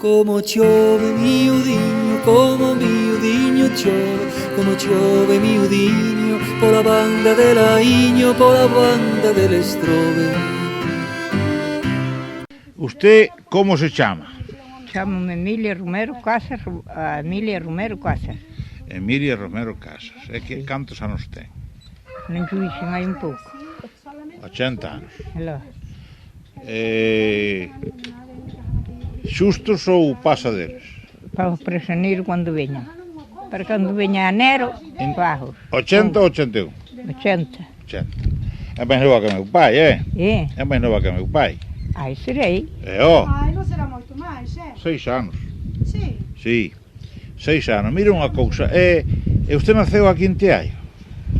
Como chove miudiño, como miudiño chove, como chove miudiño, pola banda de Laiño, pola banda del Estrobe. Usted como se chama? Chamo-me Emília Romero Casas, Emília Romero Casas. Emília Romero Casas. É que cantos anos ten? Non xuixen hai un pouco. 80 anos. Aló. Xustos ou pasaderos? Para os presoneiro cando veñan. Para cando veña enero, bajos. 80 ou 81? 80. 80. É máis nova que meu pai, é? É? É máis nova que meu pai. Ai, serei. Ai, non será moito máis, 6 anos. Sí. Sí, 6 anos. Mira unha cousa, e usted naceu aquí en Teaio?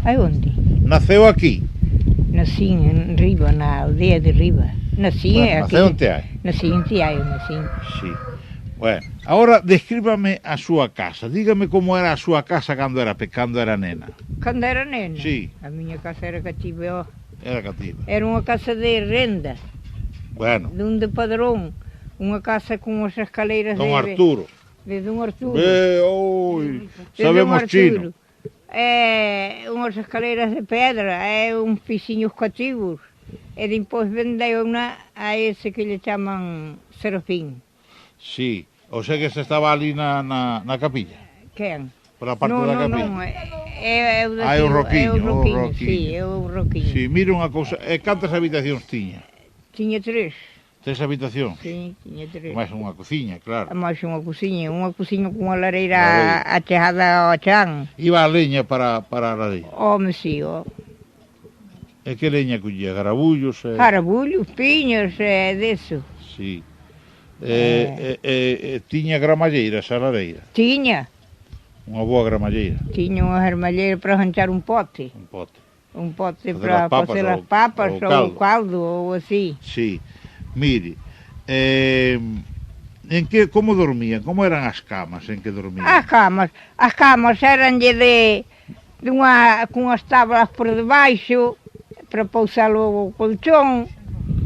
Ai, onde? Naceu aquí? Nací en Riba, na aldea de Riba. Nací Bueno, aquí. naceu en Teaio? Nací en Teaio, nací. Sí. Bueno, agora descríbame a súa casa. Dígame como era a súa casa cando era nena. Cando era nena? Sí. A miña casa era cativa. Era cativa. Era unha casa de renda, Bueno, de un de padrón. Unha casa con as escaleiras don de... Arturo. De don Arturo. Oi, De don sabemos Arturo. chino. É unhas escaleiras de pedra, é uns pisiños cativos. E depois vendeu unha a ese que lle chaman Serafín. Sí, o sea que se estaba ali na capilla, Quen? por a parte da capilla. Non, é o Ah, é o Roquiño, é o Roquiño, o Roquiño. sí, é o Roquiño. Sí, mire unha cousa, e cantas habitacións tiña? Tiña 3, 3 habitacións? sí, tiña 3. máis unha cociña, claro. máis unha cunha con a lareira achegada ao chan. Iba a leña para a lareira. Home, sí, ó. E que leña collía? Garabullos? Carabullos, piños, deso. Sí. Tiña gramalleiras a lareira? Tiña Unha boa gramalleira, unha armalleira para ranchar un pote. un pote. Un pote Facer para as papas facer as ou- papas ou ou o caldo ou así. Sí. Mire, como dormían? Como eran as camas en que dormían? As camas eranlle cunhas tablas por debaixo para pousar o colchón,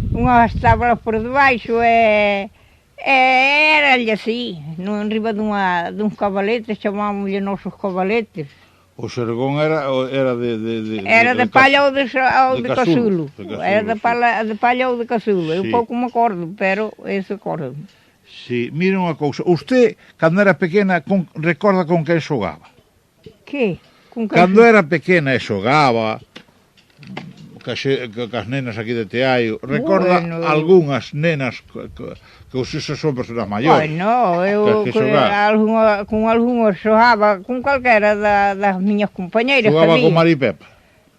unhas tablas por debaixo eranlle así, en riba duns cabaletes, chamámoslle nosos cabaletes. O xergón era de Era de palla ou de casulo. De casulo, Era de palla ou de casulo. Eu Sí. pouco me acordo, pero eso acordo. Sí, mire unha cousa. Usted, cando era pequena, recorda con quen xogaba? Que? Con Cando era pequena e xogaba cas nenas aquí de Teaio, recorda Bueno. algunhas nenas que os isos son personas maiores? Bueno, eu Que xogaba. con algunhas xogaba con calquera das miñas compañeiras. Xogaba que con había. Maripepa?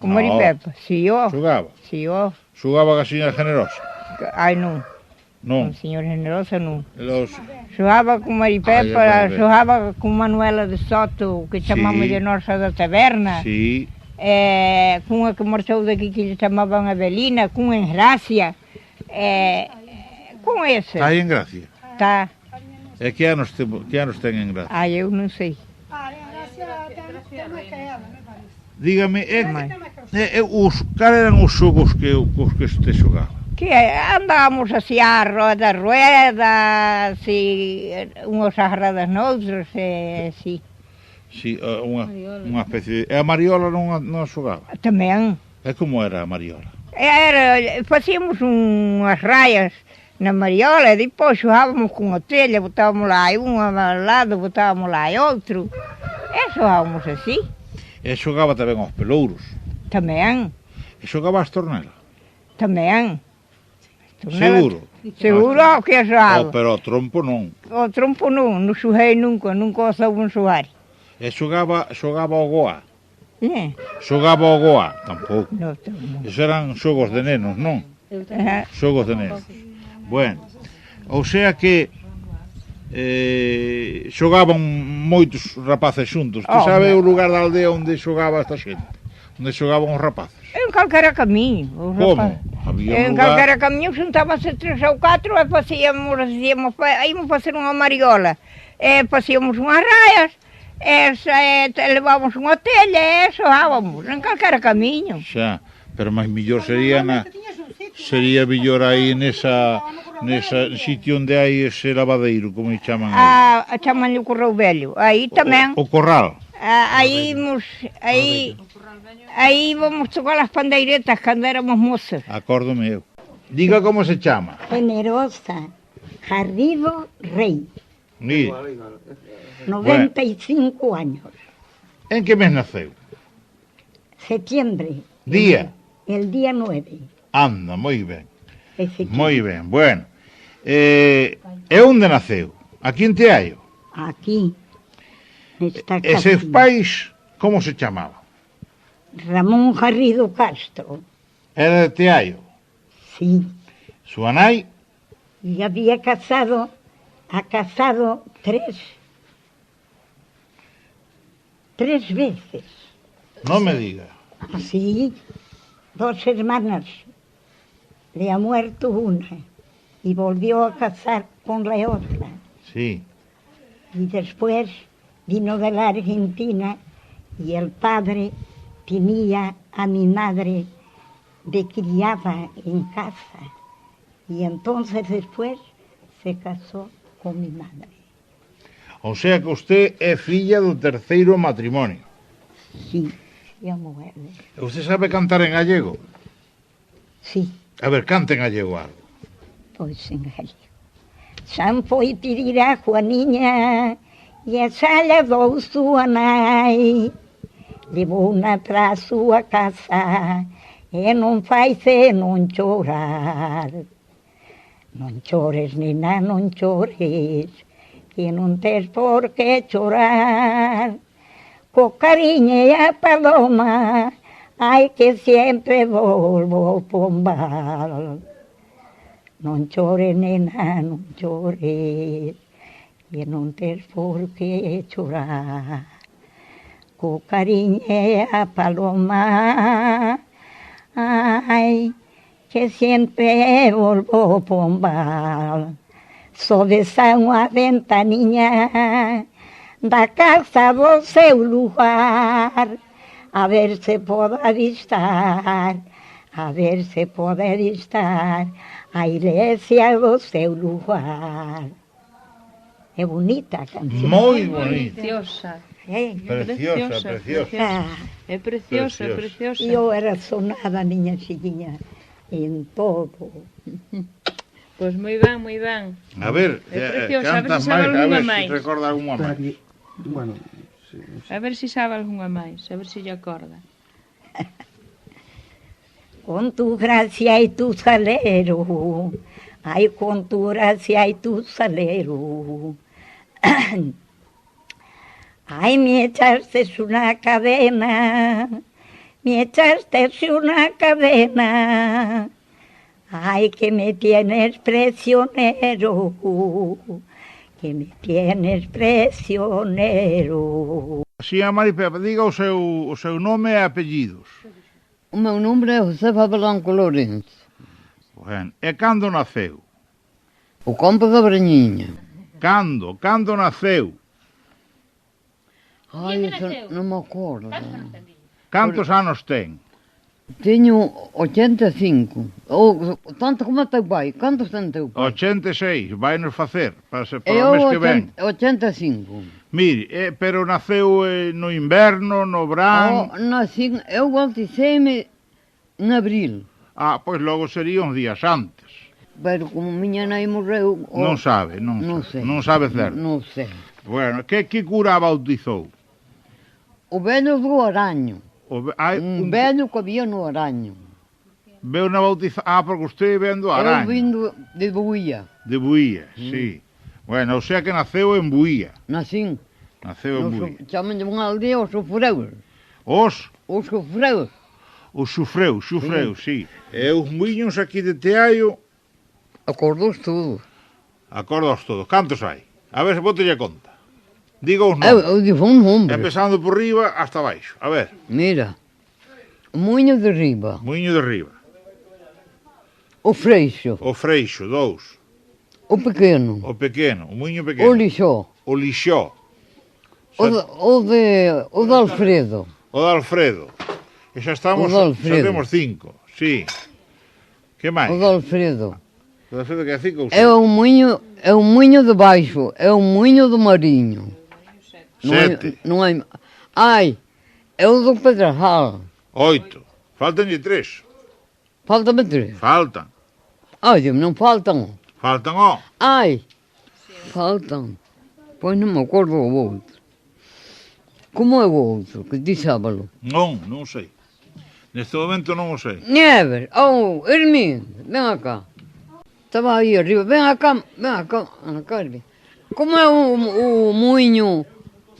Con Maripepa, si, ó. Xogaba? Si, ó. Xogaba ca señora generosa? Ai, non. Non. Con señor Generosa, non. Los... Xogaba con Maripepa, Ai, xogaba con Manuela de Soto, que chamamos de Nosa da Taberna. Sí. Cunha que marchou daqui que lle chamaban Avelina, cunha en Gracia, con ese. Está aí en Gracia? Tá. E que anos ten en Gracia? Ai, eu non sei. Dígame, cal eran os xogos cos que este xogaba? Que andábamos así á rueda, así, unhos agarradas noutros, así. Sí, unha especie de... E a Mariola non xogaba? Tamén. E como era a Mariola? Facíamos unhas raias na Mariola e depois xogábamos con a telha, botábamos lá unha ao lado, botábamos lá outro. E xogábamos así. E xogaba tamén aos pelouros? Tamén, E xogaba as tornelas? tamén. Seguro? Seguro que a xogaba. Pero o trompo non. O trompo non xoguei nunca o souben xogar. E xogaba o goa? Xogaba o goa? Tampouco. Non, tamén. Esos eran xogos de nenos, non? Xogos de nenos. Bueno, ou sea que xogaban moitos rapaces xuntos. Ti sabe o lugar da aldea onde xogaba esta xente? Onde xogaban os rapaces? En calquera camiño. Como? Había un En lugar... calquera camiño xuntábase 3 ou 4 e íamos facer unha mariola. E facíamos unhas raias, levábamos unha telha e xogábamos en calquera camiño. Xa, pero máis millor sería na... sería mellor aí nesa sitio onde hai ese lavadeiro, como lle chaman aí? A chaman o Correu Velho. Aí tamén. O corral. Aí íbamos tocar as pandeiretas cando éramos moças. Acórdome eu. Diga como se chama. Generosa Garrido Rey, Mire, 95 años, en que mes naceu? septiembre, Día. el día 9. Anda, moi ben. Ese Moi ben, bueno. E onde naceu? Aquí en Teaio. Aquí, nesta E seus casa. pais, como se chamaban? Ramón Garrido Castro, Era de Teaio. sí, Súa nai, y había casado tres veces. non me diga. Sí, dos hermanas. Le ha muerto una y volvió a casar con la otra. Sí. Y después vino de la Argentina y el padre tenía a mi madre de criada en casa. Y entonces después se casó con mi madre. O sea que usted é filla do terceiro matrimonio. Sí, se muere. Usted sabe cantar en gallego? Sí, A ver, cante en gallego algo. pois en gallego. San foi pedir a Juaniña e a xalla dou súa nai. Levou-na para a súa casa e non faice non chorar. Non chores, nena, non chores, que non tes por que chorar. Co cariño e a paloma, ai que sempre volvo ao pombal. Non chores, nena, non chores, que non tes por que chorar. Co cariño e a paloma, ai, que sempre volvo ao pombal. Sobesa unha ventaniña da casa do seu lugar, a ver se pode avistar, a ver se pode avistar a iglesia do seu lugar. É bonita a canción. Moi bonito. Preciosa, Preciosa, preciosa. é preciosa, é Preciosa. preciosa. E eu era sonada, miña filliña, en todo. Pois moi ben, moi ben. A ver, É preciosa, a ver canta se sabe máis, a algunha ver máis. se recorda algunha máis. Bueno, A ver se sabe algunha máis, a ver se lle acorda. Con tu gracia y tu salero, ay, con tu gracia y tu salero. Ay, me echaste una cadena, me echaste una cadena. Ay, que me tienes prisionero, que me tienes prisionero. Señora Maripepa, diga o seu nome e apellidos. O meu nome é Josefa Blanco Lourenço, Bueno, e cando naceu? o Campo da Brañinha. Cando naceu? Ai, isso non me acordo. Cantos anos ten? Teño 85. Ou, tanto como teu pai. Cantos ten teu pai? 86, vai nos facer para Eu o mes que ven. 85. Mire, pero naceu no inverno, no verán. Nasci, eu bauticeime en abril. Ah, pois logo sería uns días antes. Pero como miña nai morreu... Non sabe, non sei. Non sabe certo. Non sei. Bueno, que cura bautizou? O velho do Araño. Hai Un velho que había no Araño. Veu na bautiza... Ah, porque usted vendo Araño. Eu vindo de Buía. De Buía, sí. Bueno, o sea que naceu en Buía. Nacín. Naceu en Buía. Chaman de unha aldea os sofreus. Os Sofreus. xufreus, sí. E os muiños aquí de Teaio, Acordous tudo. acordos todos. Cantos hai? A ver se botelle conta. Diga os Eu nomes. digo un nombre. Empezando por riba hasta baixo. A ver, Mira. O Muiño de Riba. muiño de riba. O Freixo. O freixo, 2. O Pequeno. O pequeno, o muiño O pequeno. Lixó. O lixó. O de Alfredo. O de Alfredo. E xa estamos, O de Alfredo. xa temos 5, sí. Que máis? O de Alfredo. O de Alfredo que é 5 ou 6? É o moinho de baixo, é o moinho do Marinho. Não é... Ai, é o do Pedrajal. 8. Faltan-lhe 3. Falta-me 3. Faltan. Ai, Deus, não faltam. Faltan, ó. Ai, faltam. Pois não me acordo o outro. Como é o outro, que dissava-lo? Non sei. Neste momento non o sei. Neves, Hermín, ven acá. Estaba aí arriba, ven acá, Ana Carmen. Como é o moinho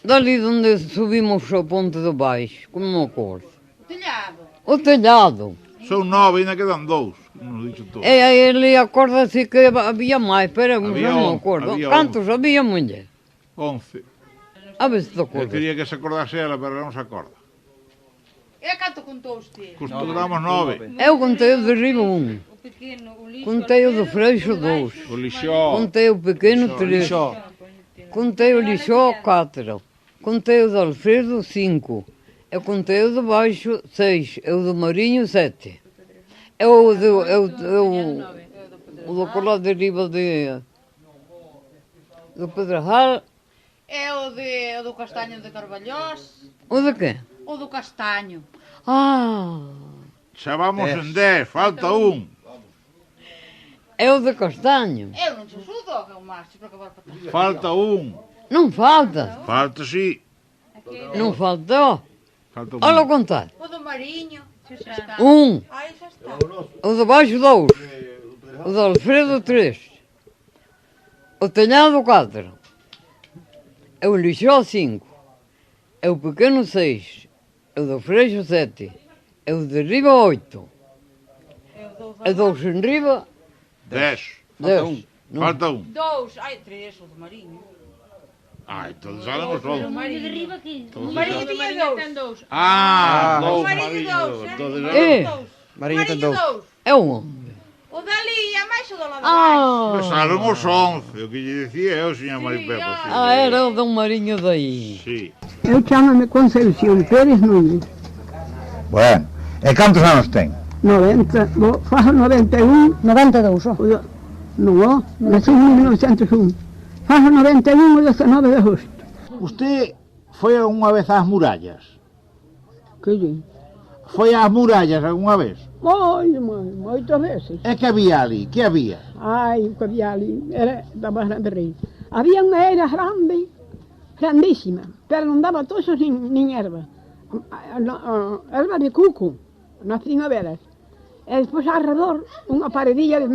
dali onde subimos ao ponte de baixo? Como me acordo? O telhado. Son 9, ainda quedan 2. Non dixo todo. Ele acorda-se que havia mais, pero non Había me acordo. Cantos había, mulher? 11. A ver se te Eu acordas. quería que se acordase ela, pero non se acorda. E canto contou usted? Costuramos 9. Eu contei o de riba 1. O pequeno, o lixo... Contei o do Freixo 2. O lixó. Contei o pequeno 3. Contei o lixó 4. Contei o do Alfredo 5. Eu contei o de baixo 6. Eu do Marinho 7. O do colado de riba do Pedrajal. É o do castanho de Carvalhós, O de quê? o do castanho. Ah, Xa vamos en 10, falta 1. é o de castanho. Eu non te ajudo, que é o Márcio, para acabar para trás. Falta 1. Não falta. Falta sí. Não faltou. Falta 1. Olha o contar. O do Marinho. Está. 1. Ai, já está. O de baixo 2. O de Alfredo 3. O telhado 4. É o lixó 5. É o pequeno 6. É o do Freixo 7. É o de riba 8. É 2 em riba 10. 10. Falta 1. 2, ai, 3, o do Marinho. Ai, todos sabemos todo. O Marinho tinha dois. Ah, O 2, Marinho marido. 2, Todos É. Marinho tem 2. 2. É o homem. O dali é mais o do lado de baixo. Pesaron os 11. O que lle dicía eu, señor Maripepa. Era o de um marinho daí. Sí. Eu chamo-me Conceição Pérez Nunes, Bueno, e cantos anos ten? 90, faço 91, 92, ó. não, nasci em 1901. Faço 91 o 19 de agosto. Usted foi algunha vez ás murallas? Que digo? Foi ás murallas algunha vez? Moitas veces. E que había ali? Que había? Ai, o que havia ali era da Barra de Rei. Havia uma era grande, grandíssima, pero não dava tochos nem erva. Erva de cuco, nas primaveras. E depois ao redor, unha paredilla de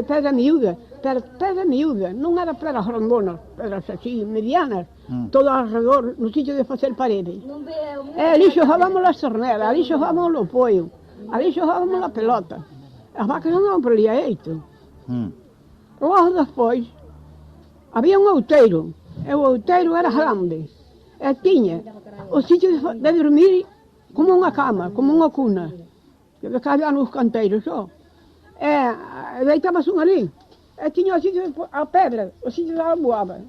pedra miúda, pero pedra miúda, non era pedras grandonas, pedras así, medianas, todo ao redor, no sitio de facer parede. E ali xogábamos as torneras, ali xogábamos o pollo, ali xogábamos a pelota. As vacas andaban por ali a eito. Logo despois, había un outeiro, e o outeiro era grande, e tiña o sitio de dormir como unha cama, como unha cuna, que ficaba nos canteiros só. E deitabas un ali, e tiña o sitio, a pedra, o sitio da boaba,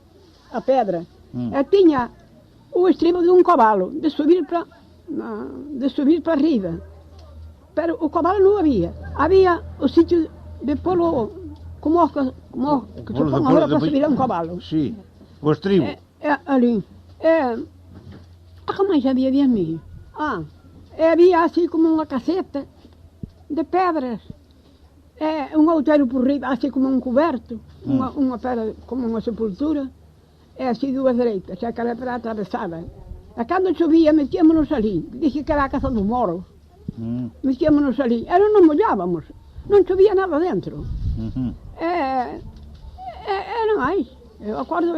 a pedra, e tiña o estribo de un cabalo, de subir para arriba. Pero o cabalo non había o sitio de polo, como que se pon agora para subir a un cabalo. Sí, o estribo. Ali. Que máis había de mí? E había así como unha caseta de pedras, un outeiro por riba, así como un cuberto, unha pedra como unha sepultura, e así dúas dereitas, e aquela pedra atravesada. E cando chovía metíamonos ali, dije que era a casa dos moros, metíamonos ali, e non nos mollábamos, non chovía nada dentro. Non máis. Eu acordo,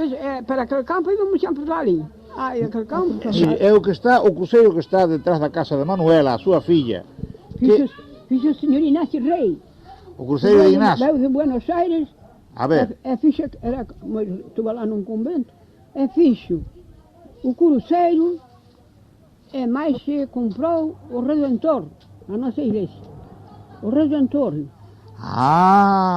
para aquele campo íbamos sempre para ali. Aquele campo. Sí, é o que está, o cruceiro que está detrás da casa de Manuela, a súa filla. Fixo o señor Ignacio Rey. O cruceiro de Ignacio. Veu de Buenos Aires. A ver. Fixo, estuve lá num convento, fixo o cruceiro, e mais se comprou o Redentor, a nossa igreja. O Redentor.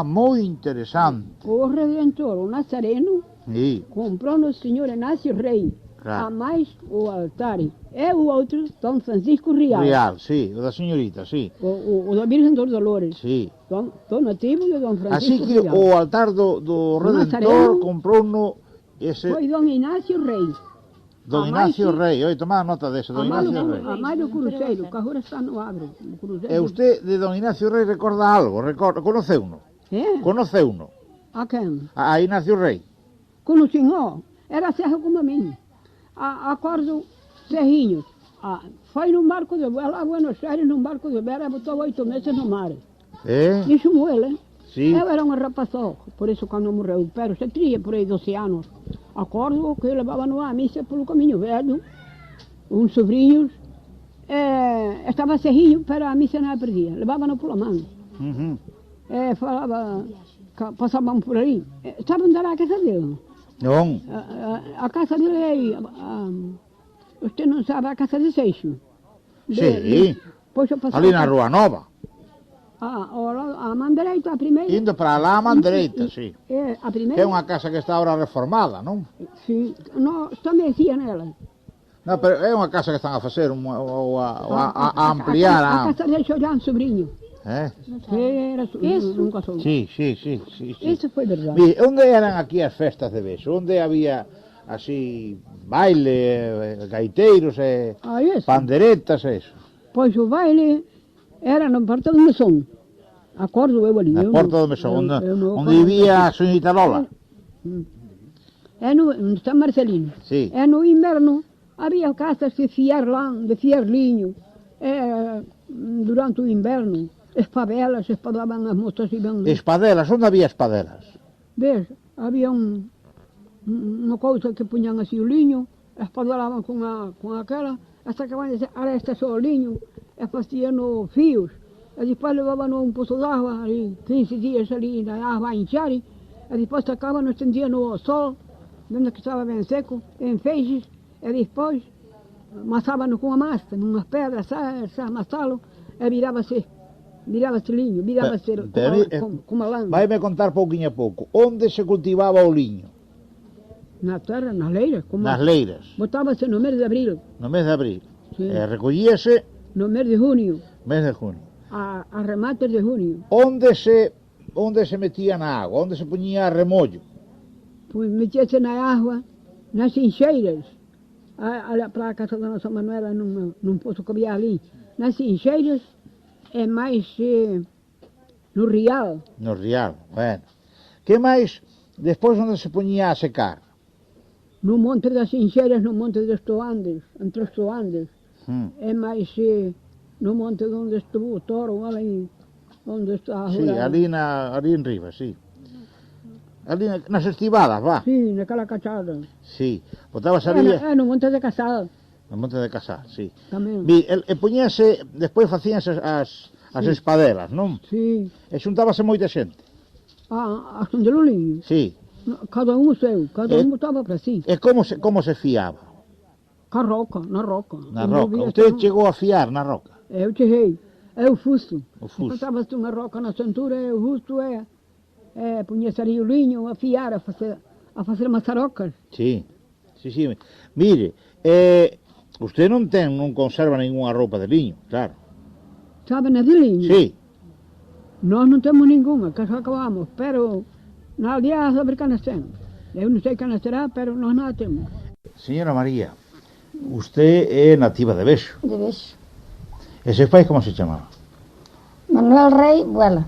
Moi interesante. O Redentor, o Nazareno, Sí. comprou o señor Ignacio Rey. Claro. Há mais o altar. É o outro, Dom Francisco Real. Real, sí, o da señorita, sí. O da Virgen dos Dolores. Sí. Don Nativo e Dom Así Francisco que Real. o altar do Redentor Nazareno comprouno ese Foi Dom Inácio Rei. Don a Ignacio máis Rey. Oi, tomad nota dese, Don Ignacio Rey. A máis do cruceiro, que agora está no Agro. O cruceiro. E usted de Don Ignacio Rey recorda algo? Conoceuno? Conoceuno? A quen? A Ignacio Rey? Conocín, ó. Era serra como a mim. Acordo serrinhos. Foi num barco de vela, a Buenos Aires, num barco de vela, botou 8 meses no mar. E chamou ele. Sí. Eu era um rapazão, por isso quando morreu, pero se tinha por aí 12 anos. Acordo que levava-no à missa pelo caminho velho, uns sobrinhos, estava serrinho, pero a missa não a perdia, levava-no pela mão. Falava, passavam por aí, sabe onde era a casa dele? Não. A casa dele é aí, você não sabe, a casa de Seixo. Sim, ali na Rua Nova. A mão direita, a primeira. Indo para lá a mão direita, sim. A primeira. Que é uma casa que está agora reformada, não? Sim, não, também sia nela. Não, pero é uma casa que estão a fazer, a ampliar. A casa de Chorão, sobrinho. Isso? Nunca soube. Sim. Isso foi verdade. E onde eram aqui as festas de beijo? Onde havia, assim, baile, gaiteiros, panderetas, isso? Pois o baile era na porta do Mesón. Acordo eu ali. Na porta do Mesón, onde vivia a senhorita Lola. É no São Marcelino. Sim. É no inverno. Havia casas de fiar lã, de fiar linho. Durante o inverno, espadelas, espadavam as moças e iam... Espadelas? Onde havia espadelas? Veja, havia uma coisa que punham assim o linho, espadelavam com aquela, hasta que van a dizer, ahora este é só o linho, faziam fios, e depois levavam um poço d'água, ali, 15 dias ali, a água a encher, e depois sacavam, estendiam no sol, vendo que estava bem seco, em feixes, e depois amassavam com a massa, numas pedras, amassá-lo, e virava-se linho, virava-se com uma lã. Vai-me contar pouquinho a pouco, onde se cultivava o linho? Na terra, nas leiras. Nas leiras. Botava-se no mês de abril. No mês de abril. Recolhia-se? No mês de junho. Mês de junho. A remates de junho. Onde se metia na água? Onde se punha a remolho? Pois metia-se na água, nas trincheiras. Para a casa da nossa Manuela, num poço que havia ali. Nas trincheiras, é mais no Real. No Real, bueno. Que mais, depois onde se punha a secar? No Monte das Trincheiras, no Monte dos Toandes, entre os Toandes. É mais no monte onde estuvo o touro, ali onde está a Sim, ali em riba, sim. Ali nas estivadas, vá? Sim, naquela cachada. Sim, botava-se ali... no Monte de Casal. No Monte de Casal, sim. Também. E punhase, depois facíanse as espadelas, non? Sim. E xuntábase moita xente? A de Lulinho? Sí. Cada um o seu, cada um botava para si. E como se fiaba? Na roca. Na roca. Usted chegou a fiar na roca? Eu cheguei. É o fusto. O fusto. Botava-se uma roca na cintura e o fusto punha-se ali o linho a fiar, a fazer maçarocas. Sim. Mire, usted non conserva nenhuma roupa de linho, claro. Sabe, na de linho? Sí. Nós não temos nenhuma, que só acabamos, pero na aldea a saber que nascemos. Eu não sei que nascerá, pero nós não a temos. Señora María, usted é nativa de Bexo. De Bexo. E seu pai como se chamaba? Manuel Rei Buela.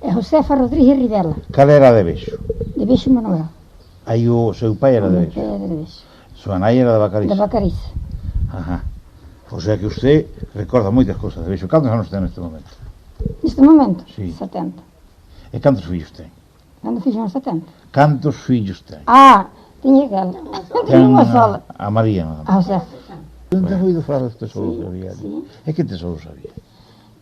E Josefa Rodríguez Rivela. Cal era de Bexo? De Bexo Manuel. Aí o seu pai era de Bexo? Era de Bexo. Sua nai era de Bacariza? De Bacariza. Ajá. O sea que usted recorda moitas cousas de Bexo. Cantos anos ten neste momento? Neste momento? Sí. 70. E cantos fillos ten? Cando fixen os 70? Cantos fillos ten? Tiña aquela. Tiña unha sola. A María, nada máis. A Josefa. Non ten oído falar do tesouro que había ali? E que tesouro sabía?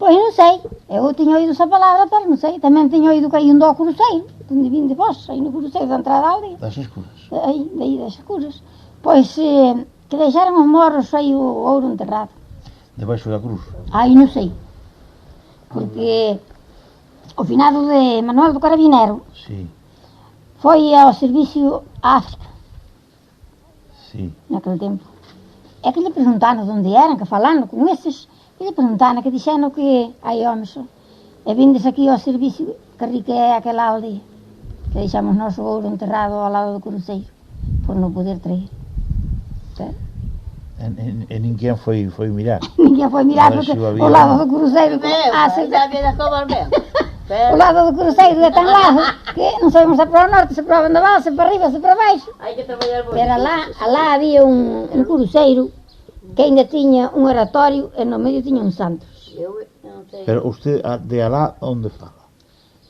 Pois non sei. Eu tiña oído esa palabra, pero non sei. Tamén tiña oído que hai un do cruceiro, onde vim de vos, aí no cruceiro da entrada da aldea. Das escuras? Daí das escuras. Pois que deixaron os morros aí o ouro enterrado. Debaixo da cruz? Aí non sei. Porque o finado de Manuel do Carabinero sí. Foi ao servicio a África. Sí. naquele tempo. É que lhe perguntaram de onde eram, que falando com esses, e lhe perguntaram que disseram que, ai homem, só, é vindes aqui ao serviço, que rica é aquela aldeia, que deixamos nosso ouro enterrado ao lado do cruzeiro, por não poder trair. E ninguém foi mirar. Ninguém foi mirar porque o lado do cruzeiro... O lado do cruzeiro é tão largo que não sabemos se é para o norte, se é para o vendaval, se é para arriba, se é para baixo. Era lá havia um cruzeiro que ainda tinha um oratório e no meio tinha um santos. Pero usted de alá onde fala?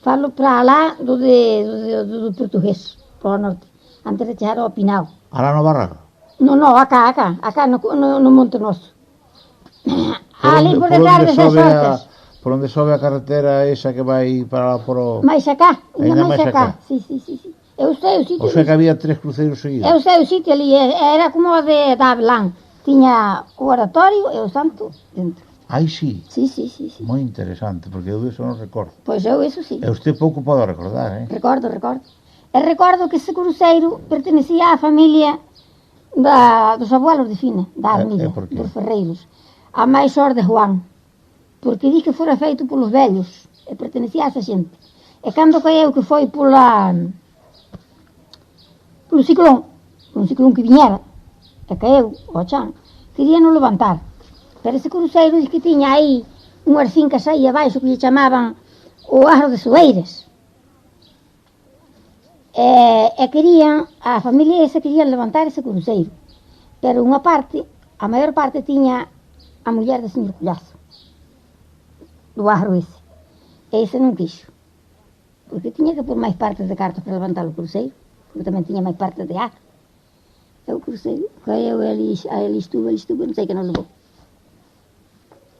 Falo para lá do português, para o norte, antes de chegar ao Pinal. Alá no Barraco? Não, acá no Monte Nosso. Ali por detrás desas hortas. Por onde sobe a carretera esa que vai para por o... Mais acá, ainda máis acá. Sí. Eu sei o sitio. O sea que había 3 cruceiros seguidos. Eu sei o sitio ali, era como o de Abelán. Tiña o oratorio e o santo dentro. Ai, sí. Sí. Moi interesante, porque eu iso non recordo. Pois eu iso sí. E usted pouco pode recordar, Recordo. E recordo que ese cruceiro pertenecía á familia dos abuelos de Fina, da Armida, dos Ferreiros. A máis or de Juan. Porque di que fora feito polos vellos e pertenecía a esa xente. E cando caeu que foi polo ciclón que viñera, e caeu ao chan, querían o levantar. Pero ese cruceiro diz que tiña aí unhas fincas aí abaixo que lle chamaban o Arro de Soeires. E querían, a familia esa querían levantar ese cruceiro. Pero unha parte, a maior parte tiña a muller do señor Collazo. Do arro ese. E ese non quixo. Porque tiña que pôr máis partes de cartas para levantar o cruceiro. Porque tamén tiña máis partes de arro. E o cruceiro, caeu ali estuvo, non sei que non levou.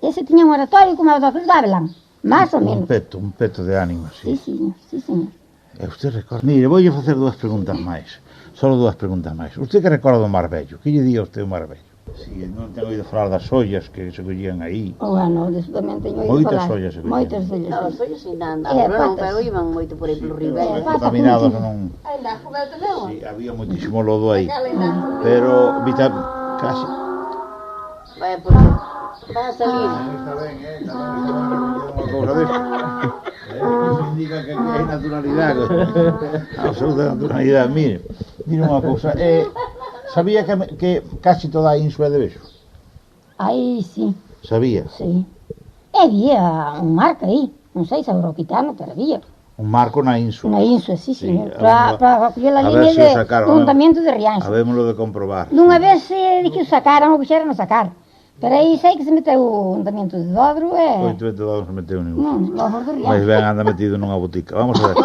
Ese tiña un oratorio como o da Cruz de Abelán. Más ou menos. Un peto de ánimo, sí. Sí, señor. E usted recorda... Mire, voulle facer 2 preguntas máis. Solo 2 preguntas máis. Usted que recorda do Marbello? Que lle di a usted o Marbello? Si, non tengo oído falar das ollas que se collían aí. Bueno, disso tamén teño oído falar. Moitas ollas se collían. Moitas ollas. As ollas ainda andaban, pero iban moito por aí polo río. Contaminados non... Si, había moitísimo lodo aí. Pero, casi... Vai a salir. Está ben, unha cousa desta. Eso indica que aquí hai naturalidade. Absoluta naturalidade. Mire unha cousa. Sabía que casi toda a ínsula é de Bexo? Aí, sí. Sabía? Sí. Había un marco aí, non sei se o quitano, pero había. Un marco na ínsula? Na ínsula, sí, señor. Para coller a línea do Ayuntamiento de Rianxo. Habémoslo de comprobar. Nunha vez de que o sacaran, o quixeran a sacar. Pero aí sei que se meteu o Ayuntamiento de Dodro e... O Ayuntamiento de Dodro se meteu ningún. Non, os de Rianxo. Mas ben anda metido nunha botica. Vamos a ver.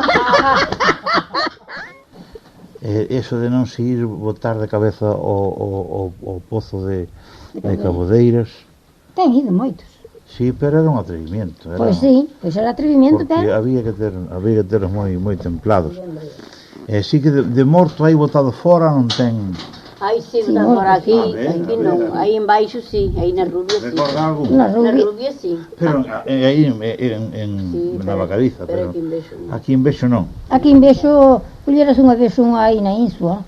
Eso de non se ir botar de cabeza o pozo de Cabodeiras. Ten ido moitos. Sí, pero era un atrevimiento. Pois sí, pois era atrevimiento, porque había que ter moi templados. Sí que de morto aí botado fora non ten... Aí sí, por aquí non. Aí en baixo sí, aí na Rubia sí. Recorda algo? Na Rubia sí. Pero aí na Bacadiza, pero aquí en Bexo non. Aquí en Bexo, colleras unha vez aí na ínsula,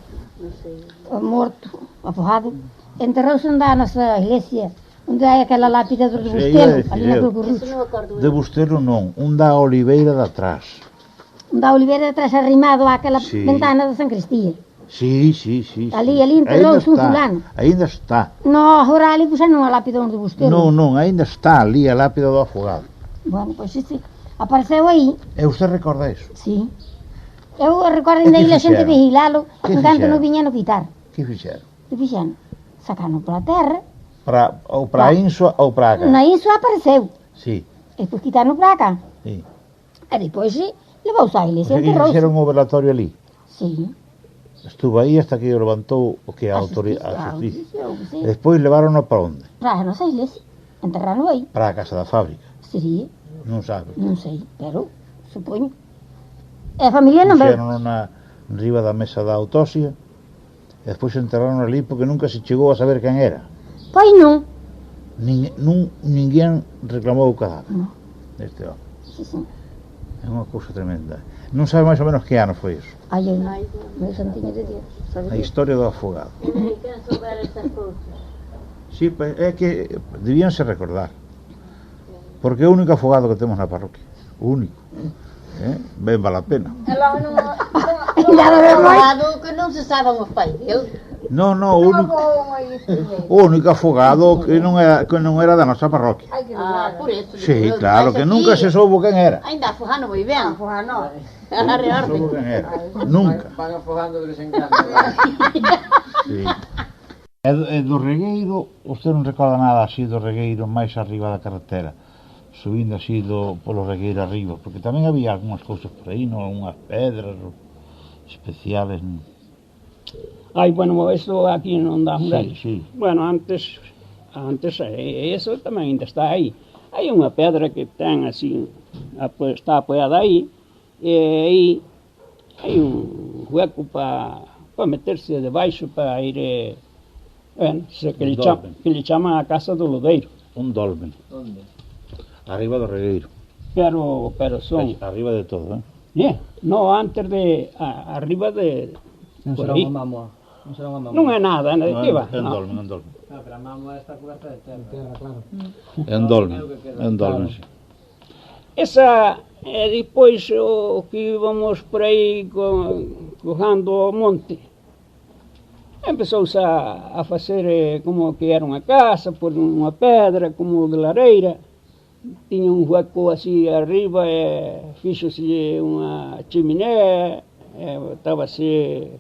morto, afogado, enterrouse onde a nosa iglesia, onde hai aquela lápida do Bustelo, ali na Cruz. De Bustelo non, un da Oliveira de atrás. Un da Oliveira de atrás arrimado àquela ventana de San Cristía. Sí. Ali enterrouse un fulano. Ainda está. No, agora ali puxeron a lápida onde Bustelo. Non, ainda está ali a lápida do afogado. Bueno, pois sí, apareceu aí. E usted recorda eso? Sí. Eu recordo ainda aí a xente vigilalo, encanto non viñan a quitar. Que fixeron? Que fixeron? Sacaron pola terra. Ou para a ínsula ou para acá? Na ínsula apareceu. Sí. E depois quitaron para acá. Sí. E depois levouse á iglesia, enterrouse. Fixeron o velatorio ali? Sí. Estuvo aí hasta que o levantou o que a justicia. Despois levaron para onde? Para a nosa iglesia. Enterraron aí. Para a casa da fábrica? Sí. Non sabe? Non sei, pero supoño. E a familia non veu. Fixeron riba da mesa da autopsia e despois enterraron ali porque nunca se chegou a saber quen era. Pois non. Ninguén reclamou o cadáver deste home. Sí, sí. É unha cousa tremenda. Non sabe máis ou menos que ano foi iso. Ai, meu santiño de Dios. A historia do afogado. Quen souber estas cousas? Sí, é que debíanse recordar. Porque é o único afogado que temos na parroquia. O único. Ben vale a pena. E logo non abogado que non se saben os pais deus. No, o único afogado que non era da nosa parroquia. Por eso. Sí, claro, que nunca se soubo quen era. Ainda afogano moi ben. Afogano. Nunca se soubo quen era. Nunca. Van afogando de vez en cando. Sí. E do regueiro, usted non recorda nada así do regueiro máis arriba da carretera, subindo así polo regueiro arriba, porque tamén había algunhas cousas por aí, non? Unhas pedras especiales. Ai, bueno, eso aquí non dá Sí, sí. Bueno, antes eso tamén ainda está aí. Hai unha pedra que ten así, está apoiada aí, e aí hai un hueco para meterse debaixo para ir, que lle chaman a casa do lodeiro. Un dolmen. Onde? Arriba do regueiro. Pero son... Arriba de todo, No, antes de... arriba de... Non será unha mámoa. Non é nada, que va? É un dolmen, Pero a mámoa está coberta de terra. Claro. É un dolmen, sí. Esa, depois o que íbamos por aí cojando o monte, empezouse a facer como que era unha casa, por unha pedra, como de lareira, tiña un hueco así arriba, fíxose unha chiminé, estaba así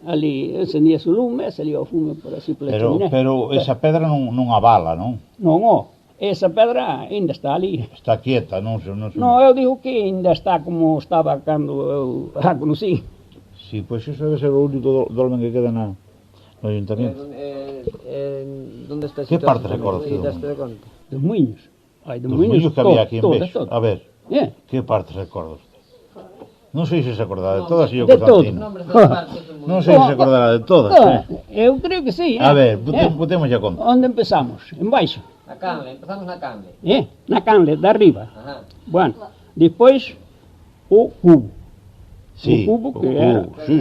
ali, encendíase o lume, salía o fume por así pola chiminé. Pero esa pedra non avala, non? Non, esa pedra ainda está ali. Está quieta, non? Non, eu digo que ainda está como estaba cando eu a conocí. Sí, pois iso debe ser o único dolmen que queda no ayuntamiento. Onde está que parte recorda usted? Dos muiños. Ai, dos muiños que había aquí en Beixo. A ver, que parte recorda usted? Non sei se acordaba de todas, de todo. Non sei se acordará de todas. Eu creo que sí. A ver, botemos a conta. Onde empezamos? En baixo. Na Canle, empezamos na Canle. Na Canle, de arriba. Ajá. Bueno, despois o cubo. Sí, o cubo que era. Sí.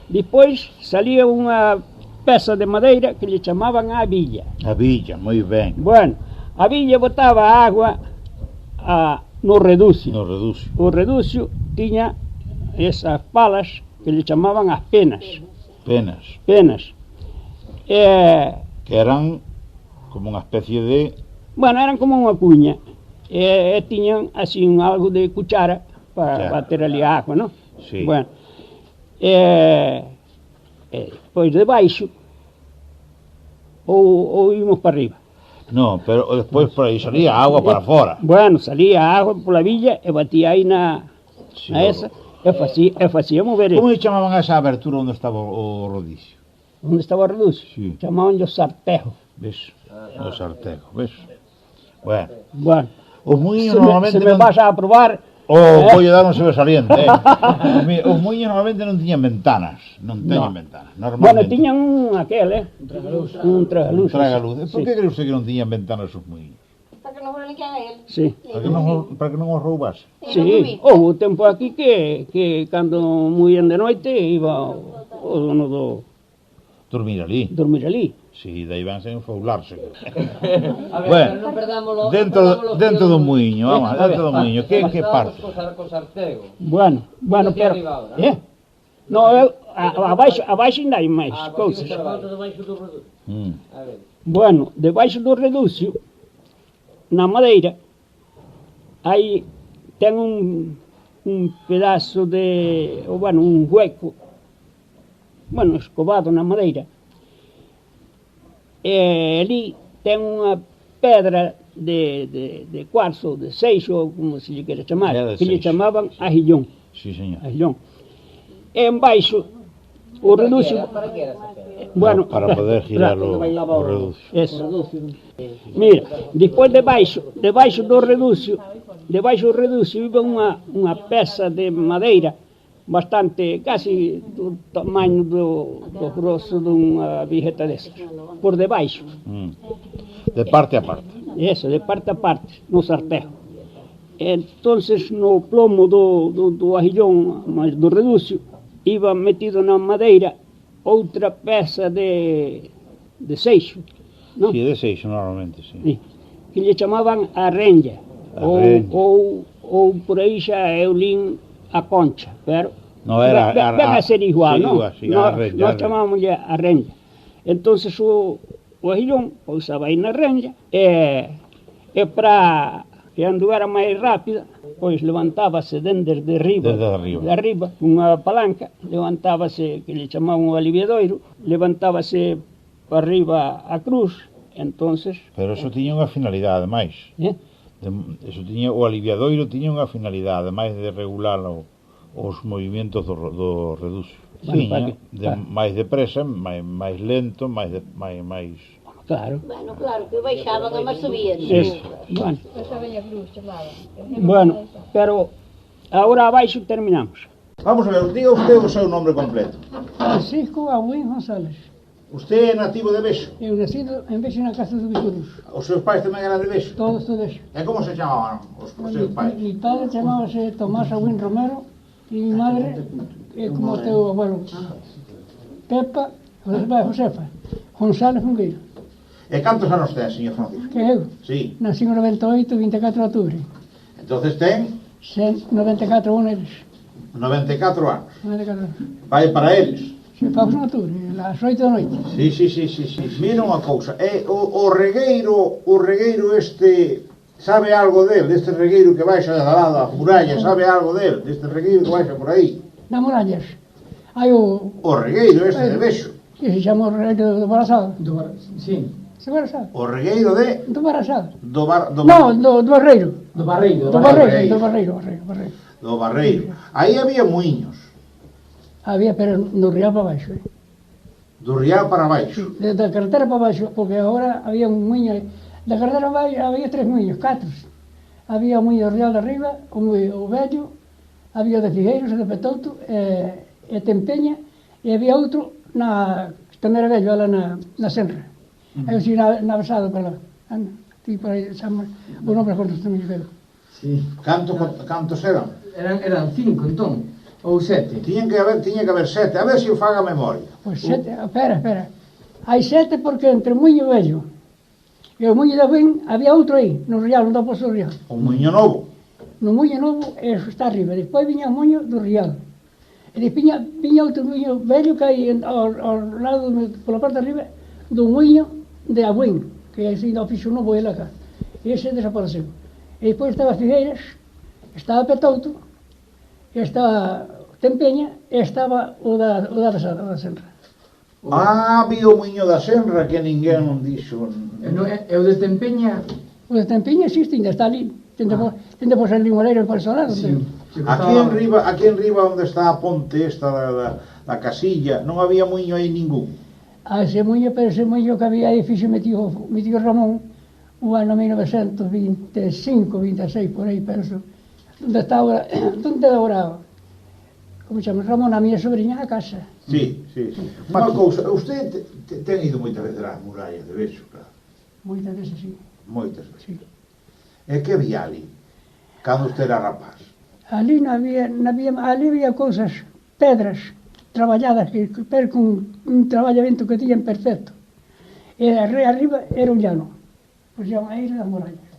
Despois salía unha peça de madeira que lle chamaban a villa. A villa, moi ben. Bueno, a villa botaba agua no reducio. O reducio tiña esas palas que lle chamaban as penas. Penas. Que eran como unha especie de... Bueno, eran como unha cuña. E tiñan así algo de cuchara para bater ali a agua, non? Sí. Bueno, pois debaixo ou ímos para arriba. Non, pero despois por aí salía agua para fora. Bueno, salía agua pola villa e batía aí na esa e facía mover. Como lle chamaban a esa abertura onde estaba o rodicio? Onde estaba o rodicio? Sí. Chamaban o sartejo. Ves? O sartejo, ves? Bueno. Os muiños normalmente... Se me vas a probar... Vou dar un sobresaliente, Os muiños normalmente non tiñan ventanas. Non teñen ventanas, normalmente. Bueno, tiñan un tragaluz. Por que cree usted que non tiñan ventanas os muiños? Para que non vuelven a él. Sí. Para que non os roubase? Sí, houve tempo aquí que cando muían de noite iba o dono do... Dormir ali. Sí, daí van sen enfaularse. Bueno, dentro do muiño, vamos, dentro do muiño, que parte? Co sartego. Bueno, pero... No, abaixo ainda hai máis cousas. Bueno, debaixo do reducio, na madeira, ten un pedazo de... Bueno, un hueco, escovado na madeira. E ali ten unha pedra de cuarzo, de seixo, como se lle quere chamar, que lle chamaban ajillón. Sí, señor. Ajillón. E en baixo, o reducio... Para que era esa pedra? Bueno, para poder girar o reducio. Eso. Mira, despois debaixo do reducio iba unha peza de madeira bastante, casi do tamaño do grosso dunha vigeta destas, por debaixo. De parte a parte. Eso, de parte a parte, no sartejo. entonces no plomo do ahillón, mas do reducio, iba metido na madeira outra peça de seixo, non? Sí, de seixo normalmente, sí. Sí, que lle chamaban a renlla, ou por aí xa eu lin a concha, pero no era ven a ser igual, non? Sí, a renlla. Nós chamámoslle a renlla. Entonces o ahillón pousaba aí na renlla e para que anduvera máis rápida, pois levantábase dende de arriba, de arriba, unha palanca, levantábase, que lle chamaban o aliviadoiro, levantábase para arriba a cruz, entonces... Pero eso tiña unha finalidade máis. Eso tiña, o aliviadoiro tiña unha finalidade, máis de regular os movimentos do reducio. Tiña, máis depresa, máis lento, máis... Claro. Bueno, claro, que baixaban e máis subían. Bueno. Esa bella cruz chamada. Bueno, pero agora abaixo terminamos. Vamos a ver, diga usted o seu nombre completo. Francisco Agüín González. Usted é nativo de Bexo? Eu nacido en Bexo na casa dos Bicurus. Os seus pais tamén eran de Bexo? Todos de Bexo. E como se chamaban os seus pais? Mi padre chamábase Tomás Agüín Romero e mi madre, como o teu abuelo, Pepa, Josefa, González Fungueiro. E cantos anos ten, señor Francisco? Que eu? Sí. Nací en 98, 24 de outubro. Entonces ten? 94 anos. 94 anos. 94 anos. Vai para eles? Se faz en outubro, ás 8 da noite. Sí. Mira unha cousa, o regueiro este, sabe algo del, deste regueiro que baixa da lado da muralla, sabe algo del, deste regueiro que baixa por aí? Da murallas. Hai o regueiro este de Bexo. Que se chama o regueiro do Barasado. Sí. Se Barasado. O regueiro de... Do Barasado. Do Barreiro. Do Barreiro. Do Barreiro. Aí había muiños. Había, pero no rial para baixo. Do rial para baixo. Da carretera para baixo, porque agora había un muiño. Da carretera para baixo había 3 muiños, 4. Había o muiño do rial de arriba, o vello, había o de Figueiros, o de Petouto, e Tempeña, e había outro que tamén era vello, lá na Senra. Eu si na Basado para lá. Ti por aí, o nombre con os tamén velho. Sí. Cantos eran? Eran 5, entón. Ou 7. Tiña que haber 7. A ver se o faga a memoria. Pois 7, espera. Hai 7 porque entre o muiño vello e o muiño da Ben había outro aí, no rial, non dá posto do rial. O muiño novo? No muiño novo, eso está arriba. Despois viña o muiño do rial. E despois viña outro muiño velho que hai ao lado, pola parte de arriba, do muiño de Agüín, que é assim, o fixo novo ele acá. E ese desapareceu. E despois estaba Figueiras, estaba Petouto, estaba Tempeña e estaba o da Basada, o da Senra. Había o muiño da Senra que ninguén non dixo. E o de Tempeña? O de Tempeña existe, ainda está ali. Tende por ser ali un oleiro en personal. Aquí en riba onde está a ponte esta da casilla, non había muiño aí ningún. Ese muiño, pero ese muiño que había aí fixo mi tío Ramón o ano 1925, 26, por aí, penso. Onde está agora, onde agora, como se chama, Ramón, a miña sobrinha, a casa. Sí. Unha cousa, usted ten ido moitas veces ás murallas de Bexo, claro? Moitas veces, sí. Moitas veces. E que había ali, cando usted era rapaz? Ali había cousas, pedras, traballadas, pero con un traballamento que tiñan perfecto. E arriba era un llano, pois xa aí era das murallas.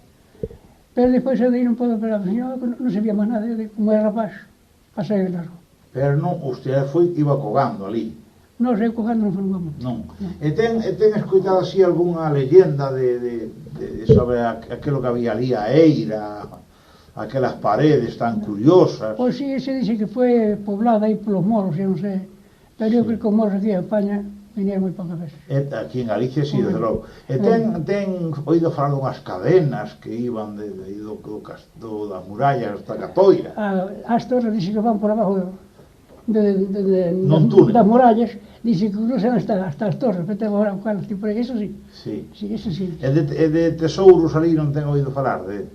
Pero despois eu non podo pegar, non sabía máis nada, como era rapaz, pasei largo. Pero non, usted iba cogando ali. Non sei cogando, non formamos. Non. E ten escoitado así algunha leyenda sobre aquilo que había ali, a eira, aquelas paredes tan curiosas? Pois si, se dice que foi poblada aí polos moros, eu non sei. Pero eu creo que os moros aquí en España vinieron moi pocas veces. Aquí en Galicia, sí, desde logo. E ten oído falar dunhas cadenas que iban das murallas hasta Catoira. As torres dice que van por abajo non túnel. Das murallas, dice que cruzan hasta as torres, pero agora un cual, tipo, eso sí. Sí. Sí, eso sí. E de tesouros ali non ten oído falar de...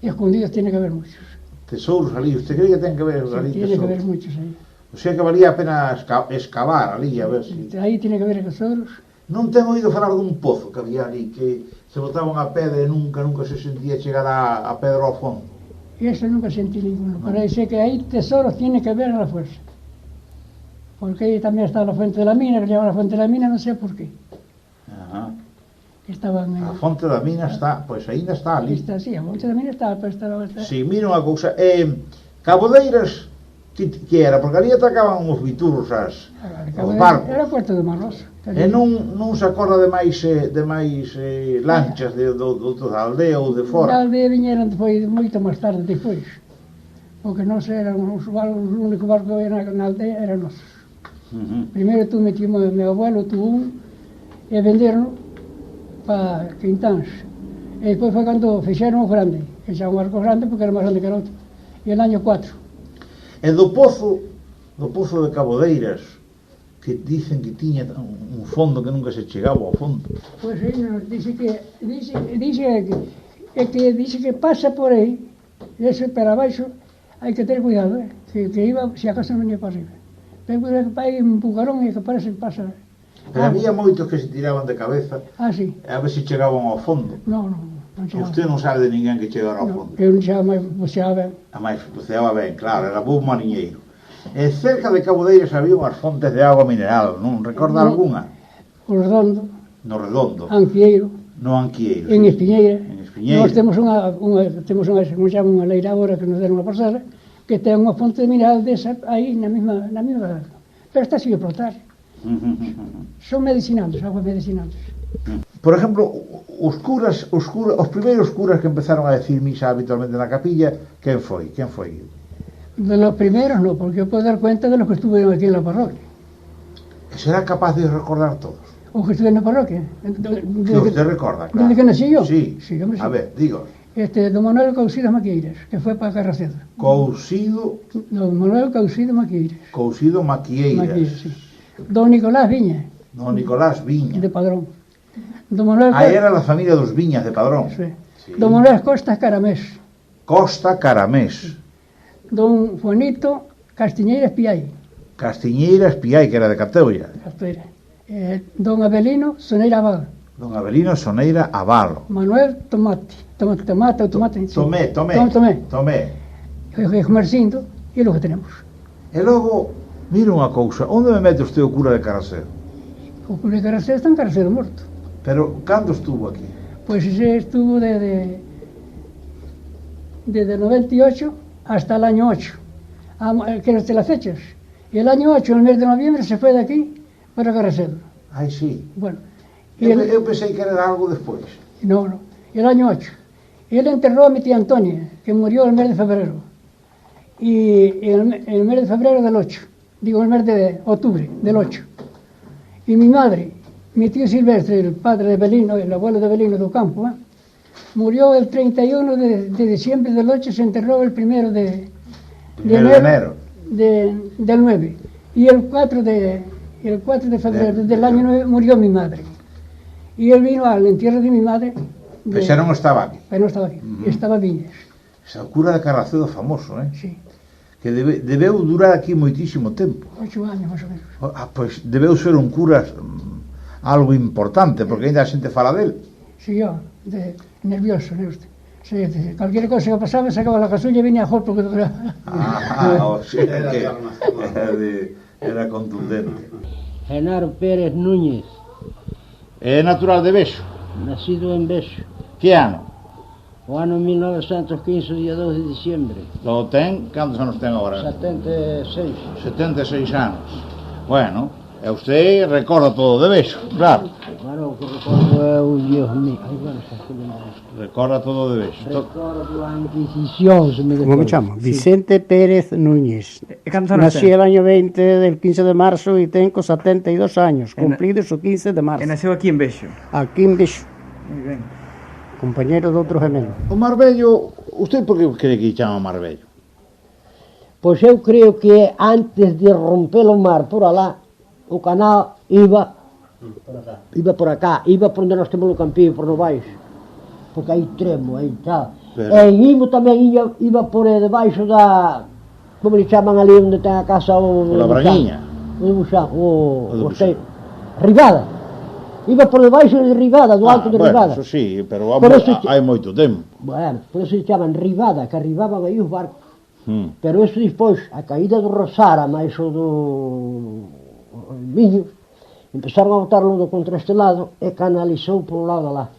E escondidos tiene que haber muchos. Tesouros ali, usted cree que ten que haber ali tesouros? Tiene que haber muchos aí. O sea que valía a pena excavar ali, a ver si... Aí tiene que haber tesouros. Non ten oído falar dun pozo que había ali, que se botaban a pedra e nunca se sentía chegar a pedra ao fondo. Y eso nunca sentí ninguno. Pero ahí sé que ahí tesoros tiene que haber a la fuerza. Porque ahí también está la fuente de la mina, que llaman la fuente de la mina, no sé por qué. Ajá. Estaban A fonte da mina está, pois aínda está ali. Está, sí, a fonte da mina está, pero está... Si, mira unha cousa, Cabodeiras, que era? Porque ali atacaban os biturros os barcos. Era Puerto de Marrosa. E non se acorda de máis lanchas da aldea ou de fora? Da aldea viñeron depois, moito máis tarde depois. Porque nós eran os único barco que había na aldea eran nosos. Primeiro tu metimos, meu abuelo tuvo e venderon para Quintáns. E depois foi cando fixeron o grande, que xa un barco grande porque era máis grande que o outro. E el año 4. E do pozo de Cabodeiras, que dicen que tiña un fondo que nunca se chegaba ao fondo. Pois aí nos dice que pasa por aí, ese para abaixo, hai que ter cuidado, que iba, se acaso non ia para arriba. Ten cuidado que hai un bucarón e que parece que pasa. Pero había moitos que se tiraban de cabeza sí. A ver se chegaban ao fondo. Non chegaba. Usted non sabe de ninguén que chegara ao fondo. Eu non chegaba máis buceaba ben. Buceaba ben, claro, era bom mariñeiro. E cerca de Cabodeiras había unhas fontes de agua mineral, non? Recorda algunha? O Redondo. No Redondo. Anquieiro. No Anquieiro. En Espiñeira. Nós temos unha leira agora que nos deron a pasar, que ten unha fonte mineral desa aí na mesma pero esta sigue a flotar. Son medicinales, aguas medicinales. Por exemplo, os primeiros curas que empezaron a decir misa habitualmente na capilla, quen foi? De los primeros no, porque eu podo dar cuenta de los que estuvieron aquí en la parroquia. ¿Será capaz de recordar todos? ¿Os que estuvieron en la parroquia? Que usted recorda, claro. ¿Desde que nací yo? Sí. Hombre, a ver, digo. Don Manuel Cousido Maquieiras, que fue para Carracedo. Don Manuel Cousido Maquieiras. Cousido Maquieiras. Sí. Don Nicolás Viña. De Padrón. Don Manuel era la familia dos Viñas de Padrón. Sí. Don Manuel Costa Caramés. Don Juanito Castiñeiras Piai, que era de Cateulla. Don Abelino Soneira Abal. Manuel Tomate. Tomé. Comercindo, e logo tenemos. E logo, mira unha cousa, onde me mete usted o cura de Carracedo? O cura de Carracedo está en Carracedo morto. Pero, cando estuvo aquí? Pois estuvo desde 98 hasta el año 8, que eran las fechas. Y el año 8, en el mes de noviembre, se fue de aquí para Carracedo. Ai, sí. Bueno. Eu pensei que era algo despois. No. Y el año 8. Y él enterró a mi tía Antonia, que murió el mes de febrero. Y el mes de febrero del 8. Digo, el mes de octubre del 8. Y mi madre, mi tío Silvestre, el padre de Belino, el abuelo de Belino do Campo, murió el 31 de diciembre del 8, se enterró el 1 de enero del 9. Y el 4 de febrero del año 9 murió mi madre. Y él vino al entierro de mi madre. Pero xa non estaba aquí. Pero non estaba aquí, estaba Viñas. Esa cura de Carracedo famoso, Sí. Que debeu durar aquí moitísimo tempo. 8 años, máis ou menos. Pois debeu ser un cura algo importante, porque ainda a xente fala del. Sí, yo, nervioso, ¿no? Cualquier cosa que pasaba, sacaba la casulla y venía a joder porque... Era contundente. Genaro Pérez Núñez. É natural de Bexo? Nacido en Bexo. Que ano? O ano 1915, día 2 de diciembre. Lo ten? Cantos anos ten agora? 76. 76 anos. Bueno, e usted recorda todo de Bexo, claro. Claro, o que recordo é o Dios mío. Ai, bueno, recorda todo de Bexo. Recordo a Inquisición, se me recordo. ¿Cómo me llamo? Sí. Vicente Pérez Núñez. Nací el año 20 del 15 de marzo y tengo 72 años, cumplidos o 15 de marzo. ¿Nació aquí en Bexo? Aquí en Bexo. Muy bien. Compañero de outro gemelo. O Marbello, usted por que cree que chama Marbello? Pois eu creo que antes de romper o mar por alá, o canal iba por acá, iba por onde nós temos o campillo, por no baixo, porque aí tremo, aí tal. E Imo tamén iba por debaixo da, como lhe chaman ali onde ten a casa o... La Braguiña. O Buxán, o Ribada. Iba por debaixo de Ribada, do alto de Ribada. Eso sí, pero hai moito tempo. Bueno, por eso se chaman Ribada, que arribaban aí os barcos. Pero eso despois, a caída do Rosara, máis o do Miño, empezaron a botar lodo contra este lado e canalizou por un lado alá.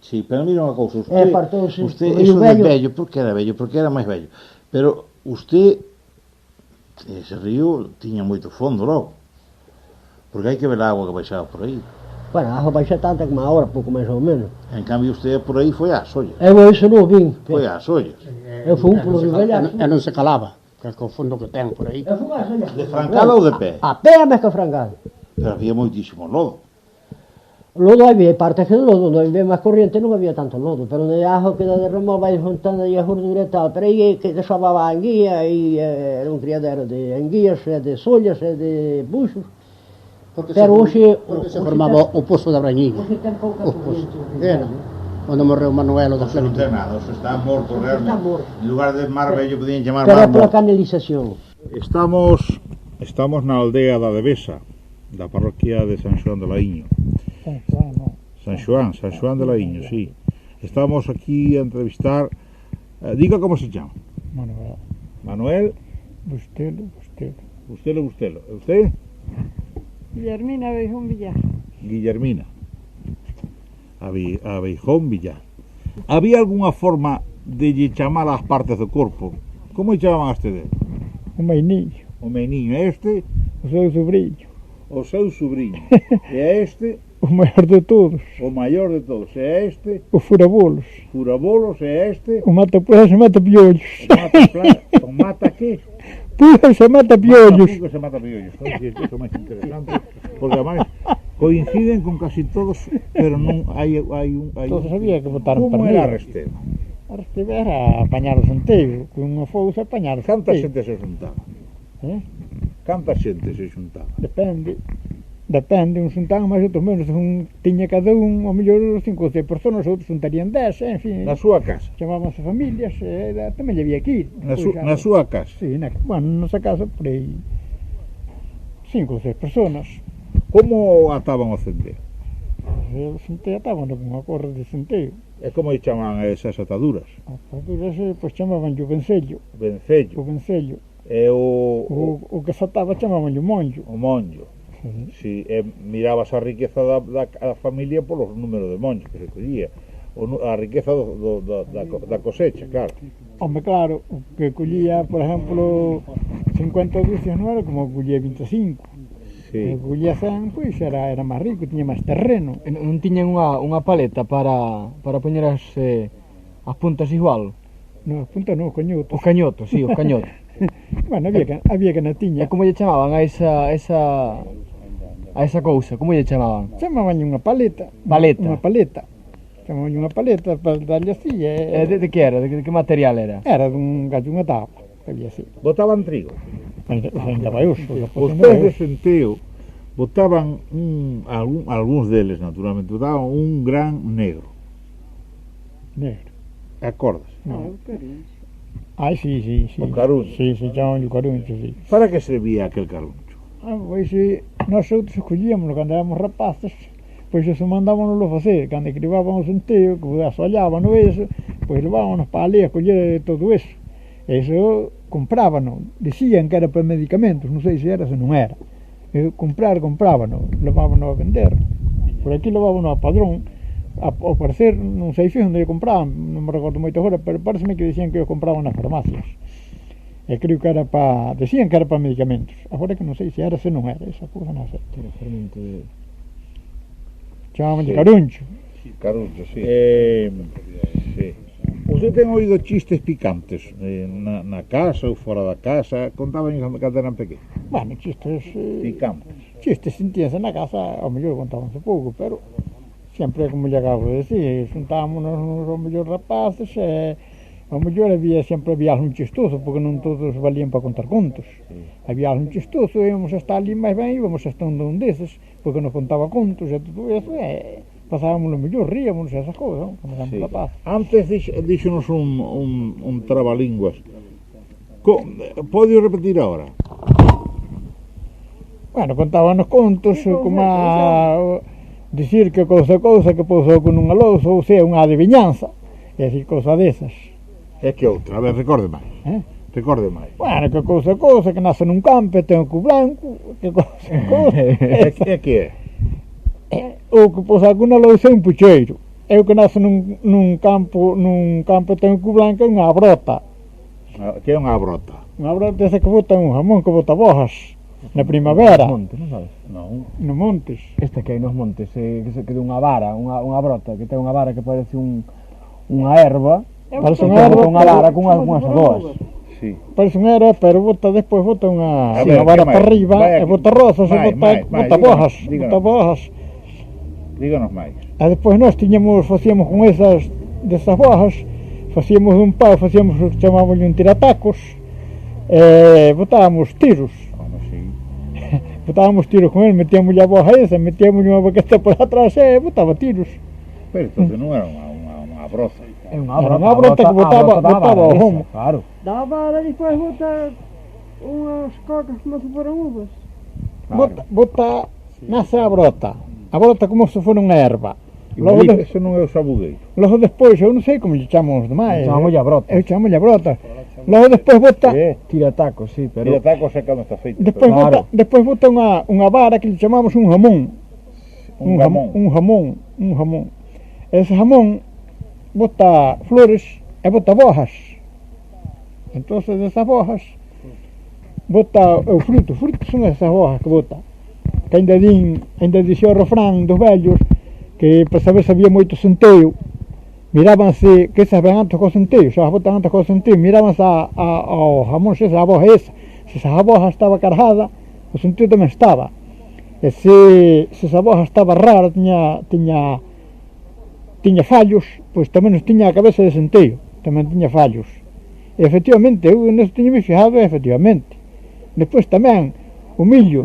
Sí, pero mira unha cousa, usted eso de vello, porque era vello, porque era máis vello, pero usted, ese río tiña moito fondo logo, porque hai que ver a agua que baixaba por aí. Bueno, a agua baixa tanta como agora, pouco máis ou menos. En cambio usted por aí foi ás ollas. Eu iso non vin. Foi ás ollas. Eu fui polo río Vellas. E non se calaba, que é o fondo que ten por aí. Eu fui ás ollas. De francada ou de pé? A pé é máis que francada. Pero había moitísimo lodo. Lodo había partes que de lodo, non había máis corriente, non había tanto lodo, pero de ajo que de remol vai juntando aí a gordura e tal, pero aí que desababa a anguía, e era un criadero de anguías, e de sollas, e de buxos, pero hoxe se formaba o pozo da Brañiña. Hoxe ten pouca corriente. Era, quando morreu Manuel o da Plenitud. Non ten nada, está morto realmente. En lugar de mar vello podían chamar mar morto. Pero pola canalización. Estamos na aldea da Devesa, da parroquia de San Xoán de Laíño. San Xoán de Laíño, sí. Estamos aquí a entrevistar, diga como se chama. Manuel Bustelo. Bustelo. ¿E usted? Guillermina Beijón Villar. Guillermina a Beijón Villar. Había algunha forma de lle chamar as partes do corpo? Como lle chamaban a este dele? O meiniño. O meiniño, este? O seu sobrinho. O seu sobrinho. E a este? O maior de todos. O maior de todos. E a este? O furabolos. Furabolos. E a este? O mata-pujas e mata-piollos. O mata que? Pujas e mata-piollos. Pujas e mata-piollos. Iso é máis interesante, porque ademais coinciden con casi todos, pero non hai un... Todos había que botar un Como era a Resteva? A Resteva era apañar o centeio, con unha fousa apañar o centeio. Canta xente se xuntaba? Canta xente se xuntaba? Depende, uns xuntaban máis, outros menos. Tiña cada un, ao mellor, 5 ou 6 personas, outros xuntarían 10, en fin. Na súa casa? Chamábanse familias, tamén lle había que ir. Na súa casa? Sí, na nosa casa, por aí, 5 ou 6 personas. Como ataban o centeo? O centeo ataban con unha corda de centeo. E como lle chaman esas ataduras? As ataduras, pois chamaban o vencello. Vencello? O vencello. E o que se ataba chamaban o monllo. O monllo. Si, mirabas a riqueza da familia polos números de monchos que se collía, a riqueza da cosecha, claro. Home, claro, o que collía, por exemplo, 50 dúcias non era como collía 25. Sí. O que collía 100, pois era máis rico, tiña máis terreno. Non tiñan unha paleta para poñer as puntas igual? Non, as puntas non, os cañotos. Os cañotos, sí, os cañotos. Bueno, había que na tiña. E como lle chamaban a esa cousa, como lle chamaban? Chamaban unha paleta. Paleta? Unha paleta. Chamaban unha paleta para darlle así. De que era? De que material era? Era dun gallo, unha tapa. Había así. Botaban trigo? Ainda vai uso. Os pés de centeo botaban algúns deles, naturalmente, botaban un gran negro. Negro? Acordas? Non. Ai, sí. O caruncho? Sí, chamaban o caruncho, sí. Para que servía aquel caruncho? Pois nós outros escollíamos cando éramos rapaces, pois eso mandábanoslo facer, cando cribaban o centeo, que asollábano eso, pois levábanos para ali a coller todo eso. Eso comprábano, dicían que era para medicamentos, non sei se era, se non era. Comprábano, levábano a vender. Por aquí levábano a Padrón, ao parecer, non sei onde compraban, non me recordo moito agora, pero pareceme que dicían que o compraban nas farmacias. E creo que era decían que era para medicamentos. Agora que non sei se era, se non era, esa cousa non sei. Chamaban de caruncho. Caruncho, sí. Sí. Usted ten oído chistes picantes na casa ou fora da casa? Contaban cando eran pequenos? Bueno, chistes... picantes. Chistes sentíanse na casa, ao mellor contábanse pouco, pero sempre, como lle acabo de decir, xuntámonos ao mellor rapaces e ao mellor sempre había algún chistoso, porque non todos valían para contar contos. Había algún chistoso, íbamos a estar ali máis ben, íbamos a estar un deses, porque nos contaba contos e todo eso, e pasábamos o mellor, ríamos e esas cousas, como éramos rapaces. Antes díxonos un trabalínguas. Pode repetir agora? Bueno, contábanos contos, como dicir que cousa que pousou con unha lousa, ou sea, unha adivinanza, e así cousa desas. É que outra, a ver, recorde máis. Recorde máis. Bueno, que cousa, que nace nun campo e ten o cu blanco, que cousa. É que é? O que pousar con unha lousa é un pucheiro. É o que nace nun campo e ten o cu blanco é unha brota. Que é unha brota? Unha brota esa que bota un jamón, que bota bojas na primavera. Nos montes, non sabes? Non. Nos montes. Esta que hai nos montes, que de unha vara, unha brota, que ten unha vara que parece unha erva. Parece unha erva, unha vara con unhas adoas. Sí. Parece unha erva, pero bota unha vara máis? para arriba, Vai e aquí. bota rosas, e Máis, bota bojas, bota bojas. Díganos máis. E despois nós facíamos con desas bojas, facíamos un pau, facíamos o que chamábamos un tiratacos, e botábamos tiros. Botábamos tiros con ele, metíamos a boja esa, metíamos unha baqueta por atrás e botaba tiros. Pero entonces non era unha broza. Era unha brota que botaba o homo. Claro. Da vara e depois bota unhas cocas como se foran uvas. Bota, nace a brota como se fora unha erva. Eso non é o sabugueiro. Logo despois, eu non sei como lle chamamos demais. Chamamos a brota. Eu chamo a brota. Logo despois bota... Tiratacos, sí, pero... Tiratacos é cando está feito. Despois bota unha vara que lle chamamos un jamón. Un jamón. Ese jamón bota flores e bota bojas. Entonces esas bojas bota o fruto son esas bojas que bota. Que ainda dixo o refrán dos vellos que para saber se había moito centeo, mirábanse que esas ven antes co centeo, xa as botan antes co centeo, mirábanse ao jamón, se esa boja esa, se esa boja estaba cargada, o centeo tamén estaba. E se esa boja estaba rara, tiña fallos, pois tamén nos tiña a cabeza de centeo, tamén tiña fallos. E efectivamente, eu neso tiña me fijado, efectivamente. Despois tamén, o millo,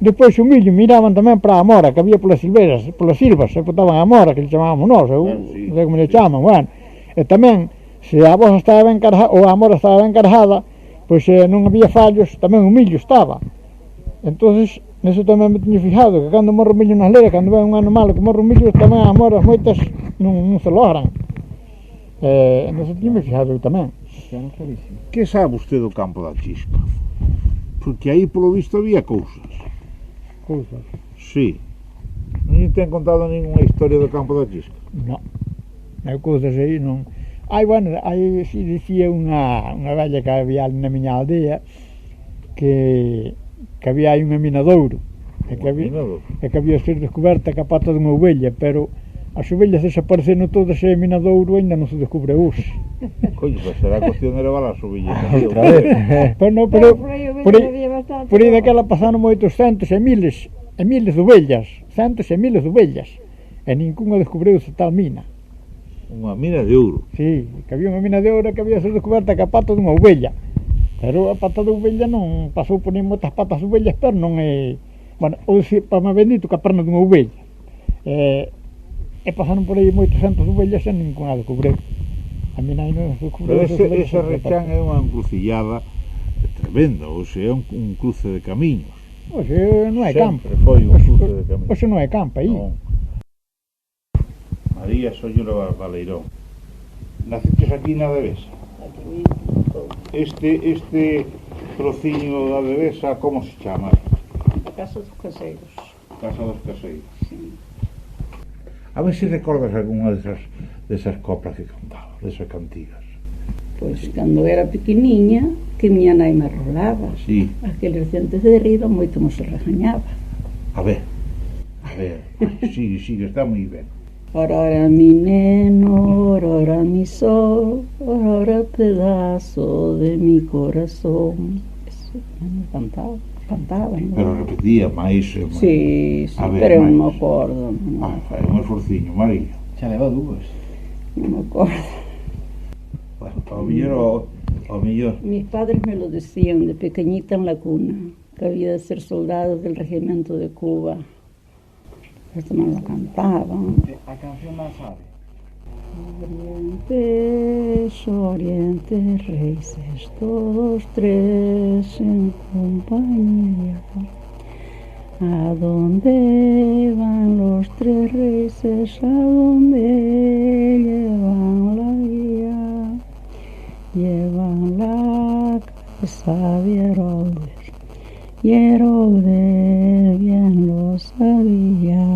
despois o millo miraban tamén para a mora que había polas silvas, e botaban a mora que lle chamábamos nós, non sei como lle chaman, bueno. E tamén, se a boja estaba ben cargada, ou a mora estaba ben cargada, pois non había fallos, tamén o millo estaba. Entonces, neso tamén me tiño fijado, que cando morre o millo nas leras, cando ven un ano malo que morre o millo, tamén as moras moitas non se logran. Neso tiño me fijado eu tamén. Que sabe usted do campo da Chisca? Porque aí polo visto había cousas. Cousas? Sí. Non lle ten contado ninguna historia do campo da Chisca? Non. Hai cousas aí non. Aí si dicía unha vella que había na miña aldea que había aí unha mina de ouro. E que había ser descoberta ca pata dunha ovella, pero as ovellas desapareceron todas e a mina de ouro ainda non se descubre hoxe. Coño, pues será cuestión de levar as ovellas outra vez. Pero por aí daquela pasaron moitos centos e miles de ovellas, centos e miles de ovellas, e ninguna descubriu esa tal mina. Unha mina de ouro? Sí, que había unha mina de ouro que había ser descoberta ca pata dunha ovella, pero a pata da ovella non pasou por moitas patas de ovellas, pero non é... Bueno, ou se para máis bendito que a perna dunha ovella. E pasaron por aí moitos centos de ovellas e ninguna descubriu. A mina aí non descubriu. Pero ese rechán é unha encrucillada tremenda, ou se é un cruce de camiños. Oxe, non é campo. Sempre foi un cruce de camiños. Oxe non é campo aí. María Sollura Baleirón. Naceches aquí na Devesa? Este trociño da Devesa, como se chama? Casa dos Caseiros. Casa dos Caseiros. Sí. A ver se recordas algunha desas coplas que cantaba, desas cantigas. Pois cando era pequeniña, que miña nai me rolaba. Sí. Aqueles dientes de riba moito me se regañaba. A ver, sigue, está moi ben. Aurora mi neno, aurora mi sol, aurora pedazo de mi corazón. Eso me cantaba, ¿no? Pero repetía máis... Sí, pero non me acordo. Fai un esforciño, María. Xa leva dúas. Non me acordo. Bueno, ao mellor... Mis padres me lo decían de pequeñita en la cuna, que había de ser soldado del regimiento de Cuba. Esto me lo cantaban. A canción máis sabe? Oriente, Reyes, todos tres en compañía. ¿A dónde van los tres reyes? ¿A dónde llevan la guía? Llevan la casa de Herodes, y Herodes bien lo sabía.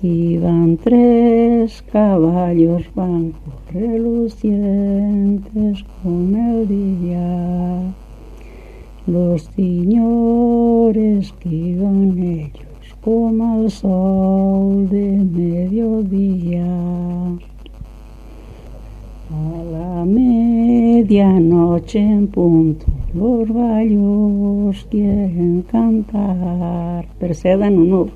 Iban tres caballos blancos relucientes con el día. Los señores que iban ellos como al sol de mediodía. A la medianoche en punto los gallos quieren cantar, percedan un nuevo.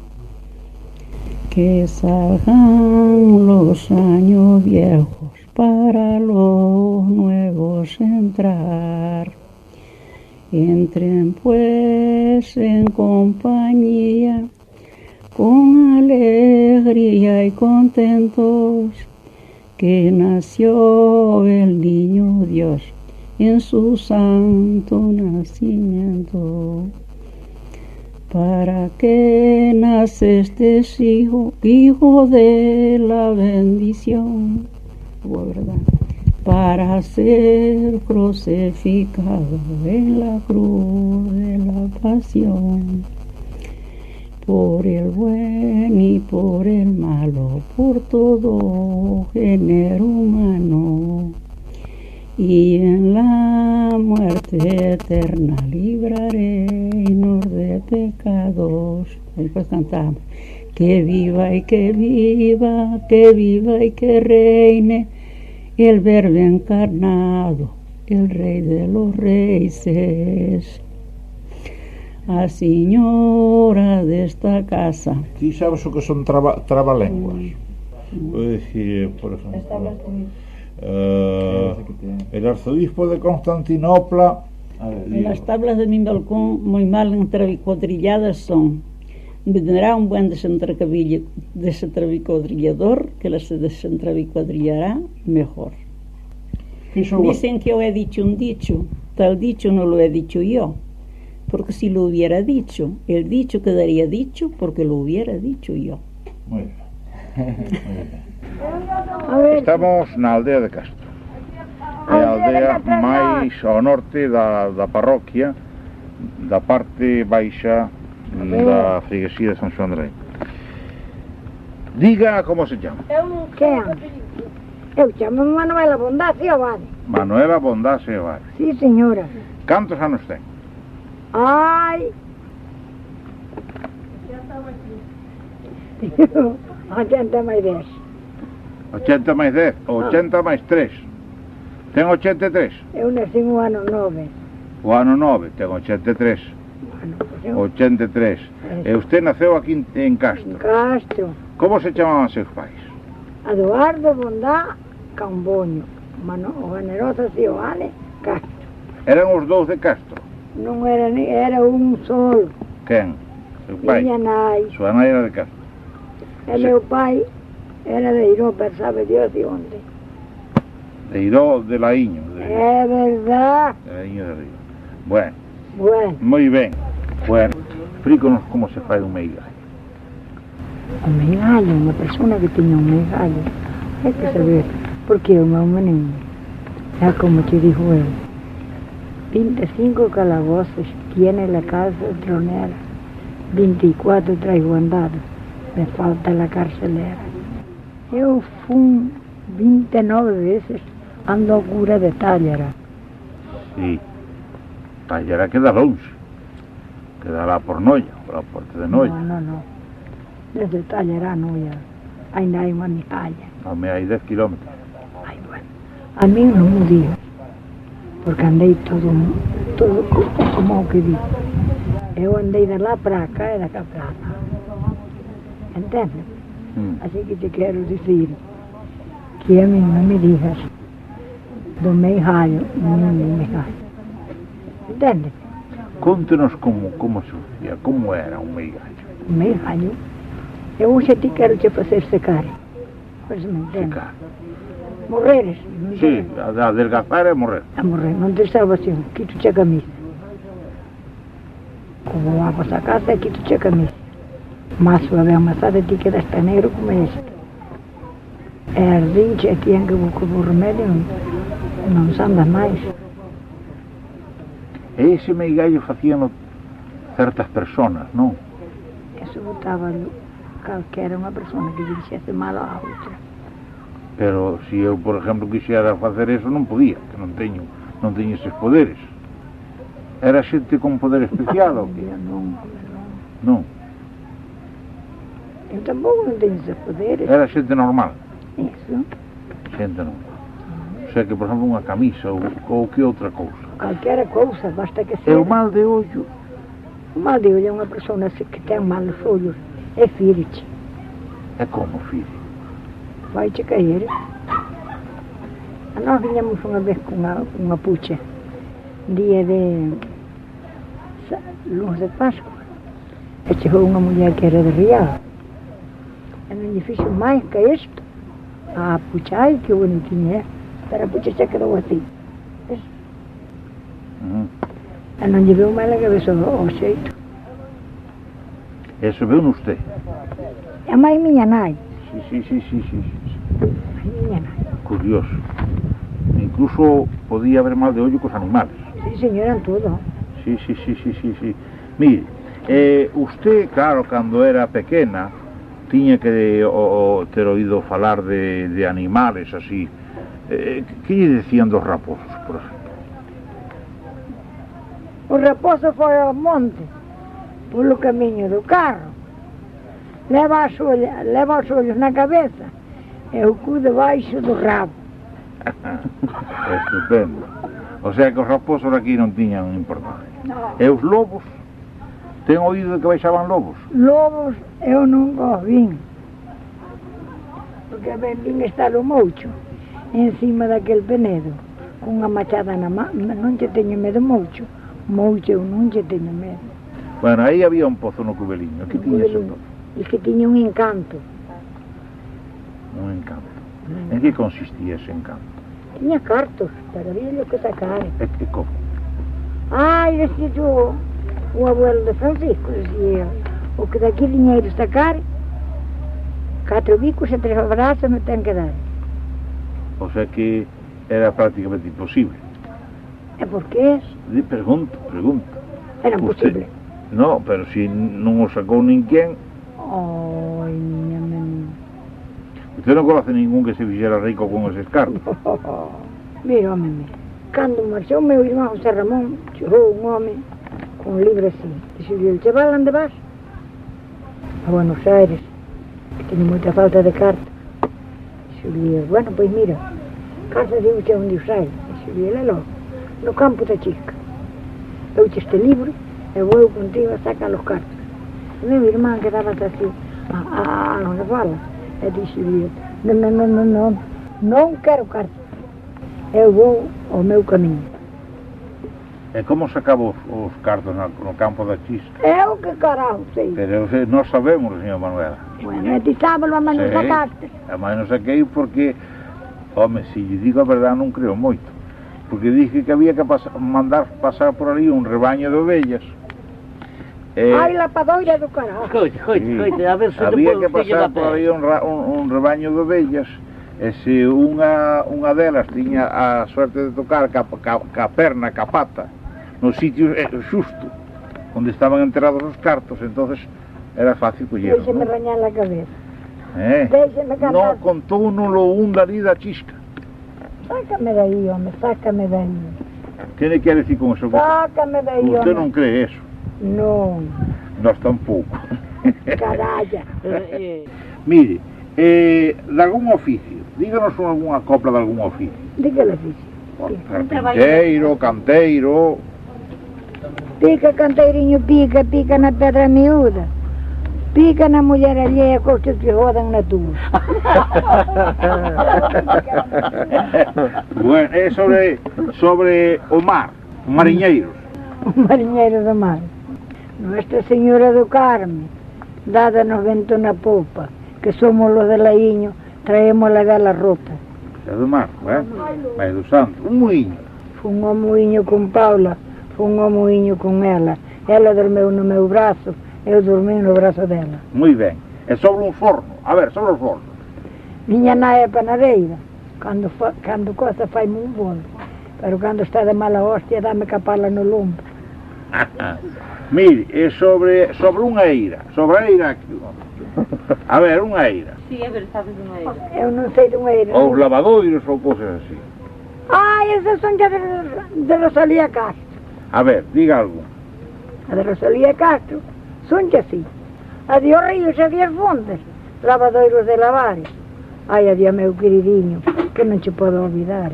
Que salgan los años viejos para los nuevos entrar. Entren pues en compañía, con alegría y contentos, que nació el niño Dios en su santo nacimiento. ¿Para qué nace este hijo, hijo de la bendición? ¿Verdad? Para ser crucificado en la cruz de la pasión, por el buen y por el malo, por todo género humano, y en la muerte eterna libraremos de pecados. Después cantamos: que viva y que viva, que viva y que reine el Verbo encarnado, el Rey de los Reyes. A señora desta casa. Ti sabes o que son trabalenguas? Puedo decir, por ejemplo, el arzobispo de Constantinopla. Las tablas de mi balcón muy mal entrecuadrilladas son: vendrá un buen desentrabicodrillador que las desentrabicuadrillará mejor. Dicen que yo he dicho un dicho, tal dicho no lo he dicho yo, porque si lo hubiera dicho, el dicho quedaría dicho porque lo hubiera dicho yo. Muy bien. Estamos na aldea de Castro. É a aldea máis ao norte da parroquia, da parte baixa da freguesía de San Xoán de Rei. Diga como se chama. Eu chamo Manuela Bondás e Abade. Manuela Bondás e Abade. Sí, señora. Cantos anos ten? Ai... 80 máis 10. 80 máis 10, 80 máis 3. Ten 83? Eu nací no ano 9. O ano 9, ten 83. 83. E usted naceu aquí en Castro. Castro. Como se chamaban seus pais? Eduardo Bondá Camboño, o generoso Sioane Castro. Eran os dous de Castro? Non era, era un solo. Quen? Seu pai? Miña nai. Súa nai era de Castro. E meu pai era de Iró, pero sabe Dios de onde. De Iró de Laíño. É verdad. De Laíño de Río. Bueno. Bueno. Moi ben. Bueno, explícanos como se fai un meigallo. O meigallo, unha persona que teña un meigallo, hai que saber, porque o meu menino, ya como te dijo él, 25 calabozos tiene la casa tronera, 24 traigo andado, me falta la carcelera. Eu fui 29 veces ando a cura de Tállara. Sí, Tállara queda longe, queda lá por Noia, por a porta de Noia. No, desde Tállara a Noia, ainda hai unha migalla. Home, hai 10 kilómetros. Ai, bueno, a mí non me digas, porque andei todo como o que digo. Eu andei de lá para cá e de cá para lá. Entendes? Así que te quero dicir que a mí non me digas do meigallo, non me meigallo. Entendes? Conte-nos como surgía, como era un meigallo. Un meigallo? Eu hoxe te quero te facer secar. Pois me entendes? Secar. Morreres. Sí, a adelgazar e morrer. A morrer, non te salvación, quito a camisa. Como vamos a casa, aquí tu che camisa. Mas suave amassada, ti que desta negro como este. Ardinche, tinha que buscar o remédio, não se anda mais. Ese meigallo facían certas personas, non? Eso botaba calquera unha persona que dixese mal a outra. Pero se eu, por exemplo, quixera facer eso, non podía, que non teño eses poderes. Era xente con poder especial ou que? Non. Eu tampouco non teño eses poderes. Era xente normal. Eso. Xente normal. O sea que, por exemplo, unha camisa ou que outra cousa. Calquera cousa, basta que E o mal de ollo? O mal de ollo é unha persona que ten malos ollos, é fíriche. É como fire? Vai-te caer. Nós viñamos unha vez con unha pucha, día de luz de Páscoa, e chegou unha muller que era de Rial. E non lle fixo máis que isto. A pucha, ai, que bonitinha é. Pero a pucha xa quedou así. E non lle veu máis a cabeza ao xeito. Eso veu usted? É a máis miña nai. Sí. Miña nai. Curioso. Incluso podía haber mal de ollo cos animales. Sí, señora, en todo. Sí. Mire, usted, claro, cando era pequena, tiña que ter oído falar de animales así. Que lle decían dos raposos, por exemplo? O raposo foi ao monte, polo camiño do carro. Leva os ollos na cabeza e o cu debaixo do rabo. Estupendo. O sea que os raposos aquí non tiñan importancia. No. E os lobos? Ten oído de que baixaban lobos? Lobos eu nunca os vin. Porque ben vin estar o moucho encima daquel penedo, con unha machada na man. Non lle teño medo moucho. Moucho eu non lle teño medo. Bueno, aí había un pozo no Cubeliño. Que tiña ese pozo? E que tiña un encanto. Un encanto. En que consistía ese encanto? Tiña cartos, pero había lo que sacar. E que como? Ai, decía yo, o abuelo de Francisco, decía, o que daqui dinheiro sacar, 4 bicos e 3 abraços me ten que dar. O sea que era prácticamente imposible. E por que? Pregunto. Era imposible. No, pero si non o sacou ninguén. Ai, miña menina. Usted non conoce ningún que se fixera rico con eses cartos? Mira, home, cando marchou meu irmão José Ramón, chegou un home con un libro así. Dixo-lhe, chaval, onde vas? A Buenos Aires, que teño moita falta de carta. Dixo-lhe, bueno, pois mira, casa de usted onde os hai. Dixo-lhe, lelo, no campo da chica. Eu este libro e vou contigo a sacar os cartos. E meu irmán quedaba así, a onde fala. E dixo-lhe, non quero cartas. Eu vou ao meu camiño. E como sacaba os cartos no campo da chisca? Eu que caralho sei. Pero nós sabemos, señor Manuela. Bueno, e ti sábalo a mano sacaste. A mano saquei porque, home, se lle digo a verdade non creo moito. Porque dije que había que mandar pasar por ali un rebaño de ovellas. Ai, la padoira do caralho. Coite, a ver se había que pasar por ali un rebaño de ovellas. E se unha delas tiña a suerte de tocar ca perna, ca pata, no sitio xusto onde estaban enterrados os cartos, entonces era fácil collerlos. Déixeme rañar a cabeza. Déixeme cantar. Non contou non lo un dali da chisca. Sácame de aí, home, sácame de aí. Que le quere decir con eso? Sácame de aí, Usted non cree eso? Non. Nós tampouco. Caralla. Mire, de algún oficio, díganos algunha copla de algún oficio. De que oficio? Carpinteiro, canteiro. Pica, canteiriño, pica, pica na pedra miúda. Pica na muller allea, costas que rodan na túa. Bueno, é sobre o mar, mariñeiros. O mariñeiro do mar. Nuestra Señora do Carme, dada nos vento na popa, que somos los de Laíño, traemos la vela rota. É do mar, vai do santo, un muiño. Fun ao muiño con Paula, fun ao muiño con ela, Ela dormiu no meu braço, eu dormi no braço dela. Moi ben. E sobre un forno, a ver, sobre o forno. Miña nai é panadeira, cando costa fai-me un bolo, pero cando está de mala hostia dame capala no lombo. Mire, é sobre unha eira, sobre a eira aquí. A ver, unha eira. Sí, a ver, sabes unha eira. Eu non sei dunha eira. Ou os lavadoiros ou cousas así. Esas son ya de Rosalía Castro. A ver, diga algo. A de Rosalía Castro son ya así. A de os ríos e de as fontes, lavadoiros de lavar. Adiós meu queridinho, que non che podo olvidar.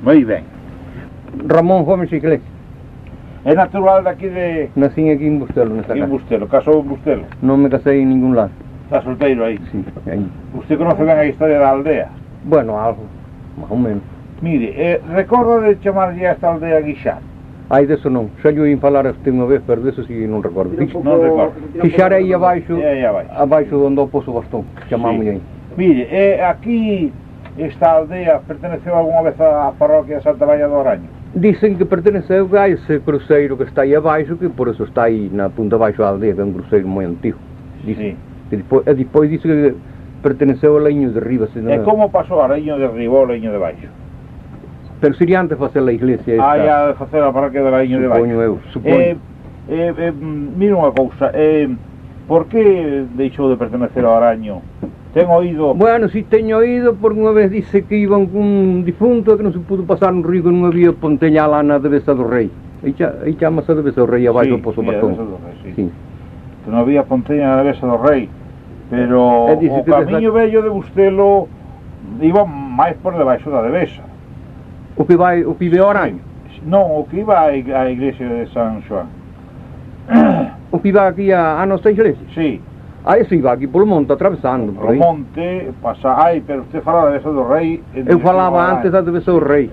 Moi ben. Ramón Gómez Iglesias. É natural daqui de... Nací aquí en Bustelo, nesta casa. En Bustelo, casou en Bustelo. Non me casei en ningún lado. Está solteiro aí? Sí, aí. Usted conoce ben a historia da aldea? Bueno, algo, máis ou menos. Mire, recordo de chamarlle a esta aldea Guixar? Ai, deso non. Xa llo oín falar este unha vez, pero deso si non recordo. Non recordo. Guixar é aí abaixo, abaixo onde o Pozo Bastón, chamamos aí. Mire, aquí esta aldea perteneceu algunha vez á parroquia de Santa María do Araño? Dicen que perteneceu a ese cruceiro que está aí abaixo, que por eso está aí na punta abaixo da aldea, que é un cruceiro moi antigo. Dicen. Sí. E depois dice que perteneceu ao Leño de Riba. E como pasou a Leño de Riba ou Leño de Baixo? Pero sería antes facer a iglesia esta. Ya de facer a parroquia de Leño de Baixo. Supoño eu, supoño. Mira unha cousa, por que deixou de pertenecer ao Araño? Ten oído... Bueno, si teño oído, porque unha vez dice que iban cun difunto que non se pudo pasar un río que non había ponteña lá na Devesa do Rei. Aí chamase a Devesa do Rei abaixo do Pozo Bastón. Sí. Que non había ponteña na Devesa do Rei, pero o camiño vello de Bustelo iba máis por debaixo da Devesa. O que ve ao Araño? Non, o que iba á iglesia de San Xoán. O que iba aquí a nosa iglesia? Sí. Eso iba aquí polo monte, atravesando. O monte, pasa... pero usted fala da Devesa do Rei... Eu falaba antes da Devesa do Rei.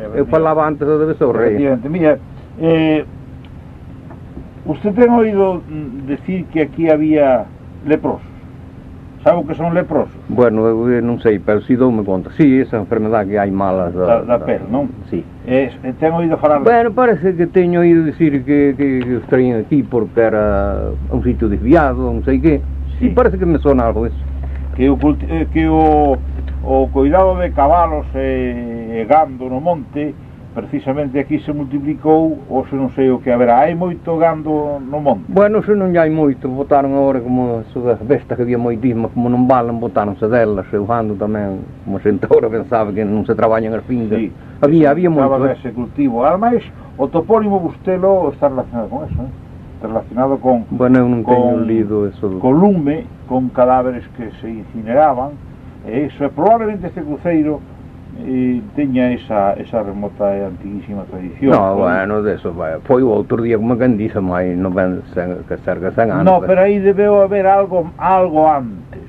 Mira, usted ten oído decir que aquí había leprosos. Sabe o que son leprosos? Bueno, eu non sei, pero si doume conta. Si, esa enfermedade que hai malas da pel, non? Si. Ten oído falar... Bueno, parece que teño oído decir que os traían aquí porque era un sitio desviado, non sei que. Sí, parece que me sona algo eso. Que o cuidado de cabalos e gando no monte, precisamente aquí se multiplicou, ou se non sei o que haberá. Hai moito gando no monte? Bueno, se non hai moito, botaron agora como as bestas que había moitísimas, como non balan, botaronse delas, e o gando tamén, como xente agora pensaba que non se traballan as fingas. Sí, había moito. Estaba ese cultivo. Ademais, o topónimo Bustelo está relacionado con eso, relacionado con... Bueno, eu non teño lido eso. Con lume, con cadáveres que se incineraban, e iso, probablemente este cruceiro teña esa remota e antiguísima tradición. No, bueno, deso, foi o outro día como que dice, mas non ven que cerca 100 anos. No, pero aí debeu haber algo antes.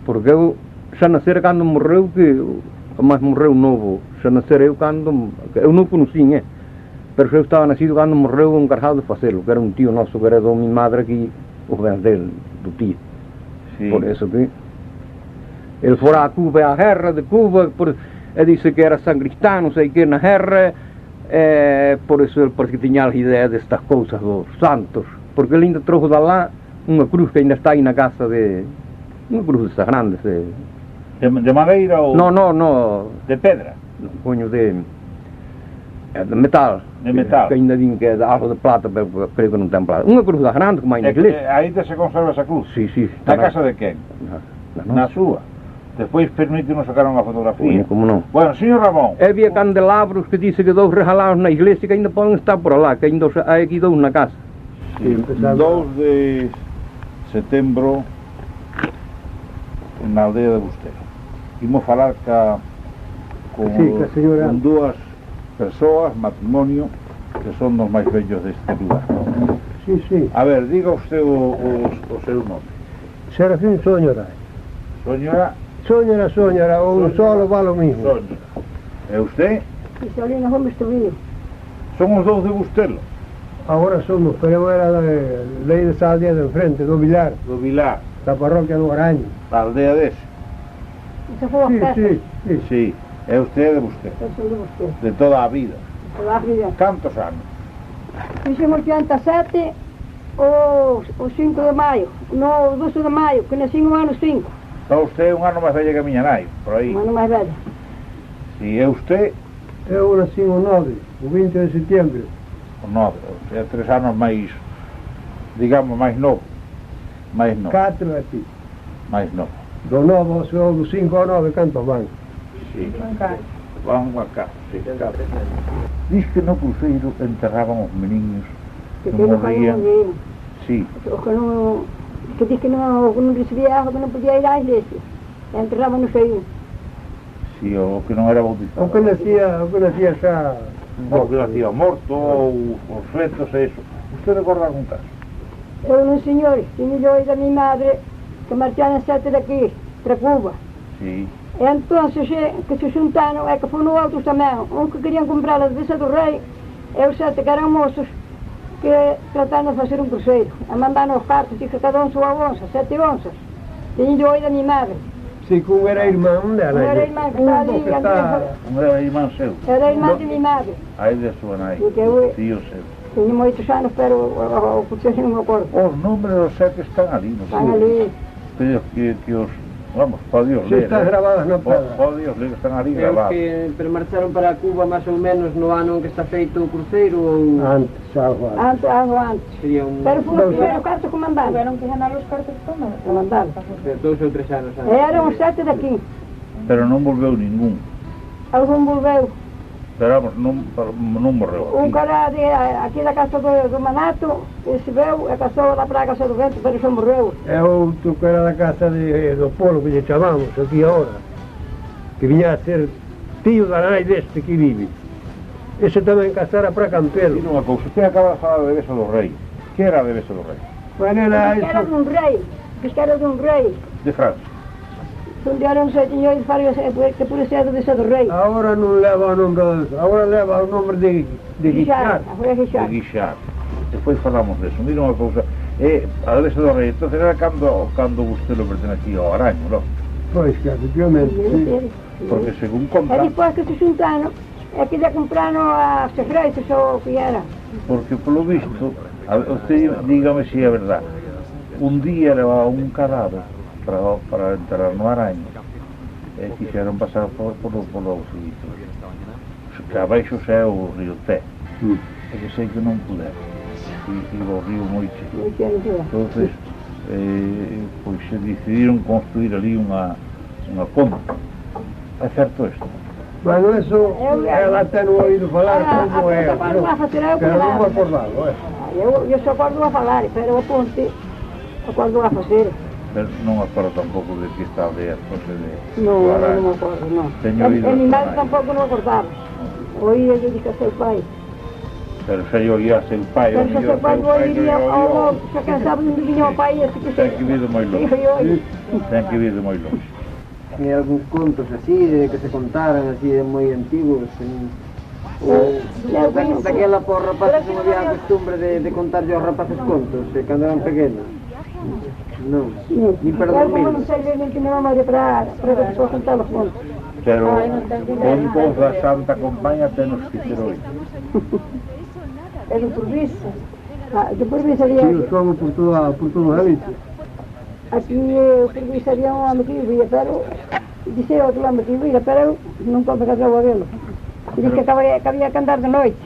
Porque eu xa nacer cando morreu, que máis morreu novo, xa nacer eu cando... Eu non conocín, pero eu estaba nacido cando morreu o encargado de facelo, que era un tío noso que era do mi madre aquí, os bens del, do tío. Sí. Por eso que ele fora a Cuba, a guerra de Cuba, e dice que era sancristán, non sei que, na guerra, por eso ele parece que tiña a idea destas cousas dos santos, porque ele ainda trouxe de lá unha cruz que ainda está aí na casa de... unha cruz desas grandes de madeira ou... No, de pedra? Non, coño, de metal. De metal. Que ainda din que é de algo de plata, pero creo que non ten plata. Unha cruz da grande, como hai na iglesia. Aí se conserva esa cruz? Sí. Na casa de quen? Na súa. Despois permítenos sacar unha fotografía. Como non? Bueno, señor Ramón... Había candelabros que dice que 2 regalados na iglesia que ainda poden estar por alá, que ainda hai aquí 2 na casa. Sí, 2 de setembro na aldea de Bustelo. Imos falar con 2 persoas, matrimonio, que son dos máis vellos deste lugar. Sí. A ver, diga usted o seu nome. Serafín Soñora. Soñora, ou un solo vale o mismo. Soñora. E usted? Isolina Gómez Tobillo. Son os 2 de Bustelo? Agora somos, pero eu era de lei desa aldea de enfrente, do Vilar. Do Vilar. Da parroquia do Araño. Da aldea dese? Iso foi as festas. Sí. E usted de Bustelo? Eu son de Bustelo. De toda a vida? Toda a vida. Cantos anos? Fixemos 87 o 5 de maio, no 12 de maio, que nasci no ano 5. Então usted é un ano máis velha que a miña nai, por aí. Um ano mais velho. Si é usted, Eu nasci no 9, o 20 de setembro. o 9, é 3 anos máis, digamos, máis novo. Mais novo. 4 aqui. Mais novo. Do 9 ao do 5 ao 9 canto van. Sí. Van acá, sí, claro. Diz que no cruceiro enterraban os meniños Que que não morrían. Sí. Que diz que não recebia água, que não podia ir à igreja. Enterravam no cheio. Sí, o que non era bautizado. O que nacía xa... O que nacía morto, ou os fetos e eso. Usted recorda algún caso? Eu non, senhor, tinha eu da minha madre que marcharam 7 daqui, para Cuba. Sí. E então que se juntaram, é que foram outros também, um que queriam comprar a Divisa do Rei, e os 7 que eram moços, que trataram de fazer um cruzeiro, a mandaram os cartos, e que cada sua onça, 7 onças. Tinha eu da minha madre. Sim, que um era irmão dela. Um era irmão que está ali. Um era irmão seu. Era irmão de minha madre. Aí da sua nai. Tio seu. Tinha muitos anos, pero o cruzeiro não me acordo. Os números dos 7 están ali, non sei. Están ali. Que os... Vamos, pode os ler. Están grabadas na pedra. Pode os ler, están ali grabados. Que marcharon para Cuba máis ou menos no ano en que está feito o cruceiro ou... Antes, algo antes. Algo antes. Sería un... Pero foi o primeiro carto que mandaron. Tiveram que ganar os cartos que mandaron. 2 ou 3 anos antes. Eram os 7 daqui. Pero non volveu ningún. Algum volveu. Pero vamos, non morreu aquí. Um cara aqui da casa do Manato, recebeu, e casou lá para a Casa do Vento, pero já morreu. É outro que era da casa do Polo, que lhe chamamos aqui agora, que vinha a ser tio da nai deste que vive. Ese tamén casara para Campelo. E nunha cousa, usted acaba de falar de Devesa do Rei. Que era a Devesa do Rei? Bueno, era que era dun rei, que era dun rei. De Francia. Onde era un señor de Fario, que por ser de Devesa do Rei. Agora non leva o nome, agora leva o nome de Guixar. De Guixar. Depois falamos deso. Mira unha cousa, a Devesa do Rei, entonces era cando vostede lo pertenecía ao Araño, non? Pois que, efectivamente, sí. Porque según conta... E depois que se xuntaron, é que lle compraron as secretas ou o que era. Porque polo visto, usted dígame se é verdad, un día levaba un cadáver para enterrar no Araño e quixeron pasar polo seguito que abaixo xa é o río Té e que sei que non puderon e o río moi chico entonces pois se decidiron construir ali unha ponte. É certo isto? Bueno, eso, ela ten oído falar como é, pero non me acordado, eu só acordo a falar, pero a ponte acordo a fazer. Pero non acordo tampouco de que está de cosas de... Non me acordo, non. E mi madre tampouco non acordaba. Oía yo dije a seu pai. Pero xa yo oía a seu pai. Pero xa seu pai oía ao xa cansaba onde viña o pai, así que... Ten que vir moi longe. Ten que vir moi longe. Hai algúns contos así, que se contaran así de moi antigos. Daquela por rapaces non había a costumbre de contarlle aos rapaces contos, cando eran pequenos. Non, ni para dormir. Eu non sei realmente a memoria para que se contar os contos. Pero contos da Santa Compaña tenos que ter hoy. É do Porviso. Do Porviso había... Sí, somos por toda Galicia. Aquí o Porviso había un home que vivía, pero... Dice outro home que vivía, pero non conta que acabo a velo. Dice que había que andar de noite.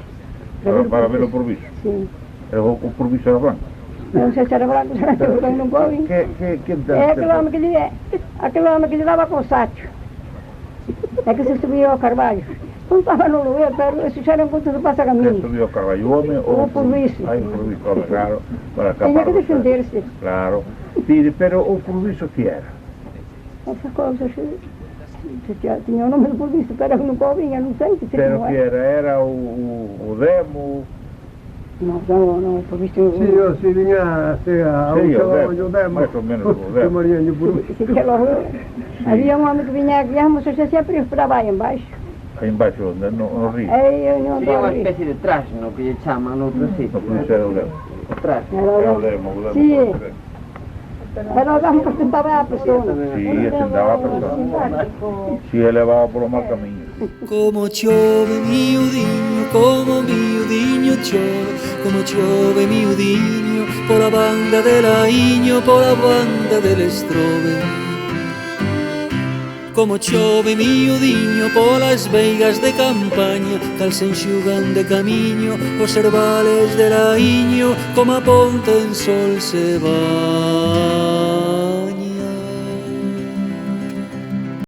Para ver o Porviso? Sí. O Porviso era branco? Non sei se era branco, se non coven. Que é aquele home que lle daba con sacho. É que se subía ao Carvalho. Non estaba no lugar, pero esses eran contos de passa caminho. Que subía ao Carvalho, o home ou... O Porviso. Ai, o Porviso, claro, para acá. Tinha que defenderse. Claro. Mire, pero o Porviso que era? Essas coisas... Tinha o nome do Porviso, pero non covinha, non sei que pero que era? Era o demo... Non, por visto... Sí, viña a ser o demo. Mais ou menos o demo. Había un home que viña aquí, a moça sempre esperaba aí embaixo. Aí embaixo, no río? Sería unha especie de trasno que lle chaman no outro sitio. Non era o demo. O trasno. Era o demo. Sí. Pero o demo sentaba a persona. Sí, sentaba a persona. Si elevaba polo mal camiño. Como chove miudiño, como miudiño chove, como chove miudiño, pola banda de Laiño, pola banda del Estrobe. Como chove miudiño polas veigas de campaña, cal se enxugan de camiño os herbales de Laiño, como a ponte en sol se va.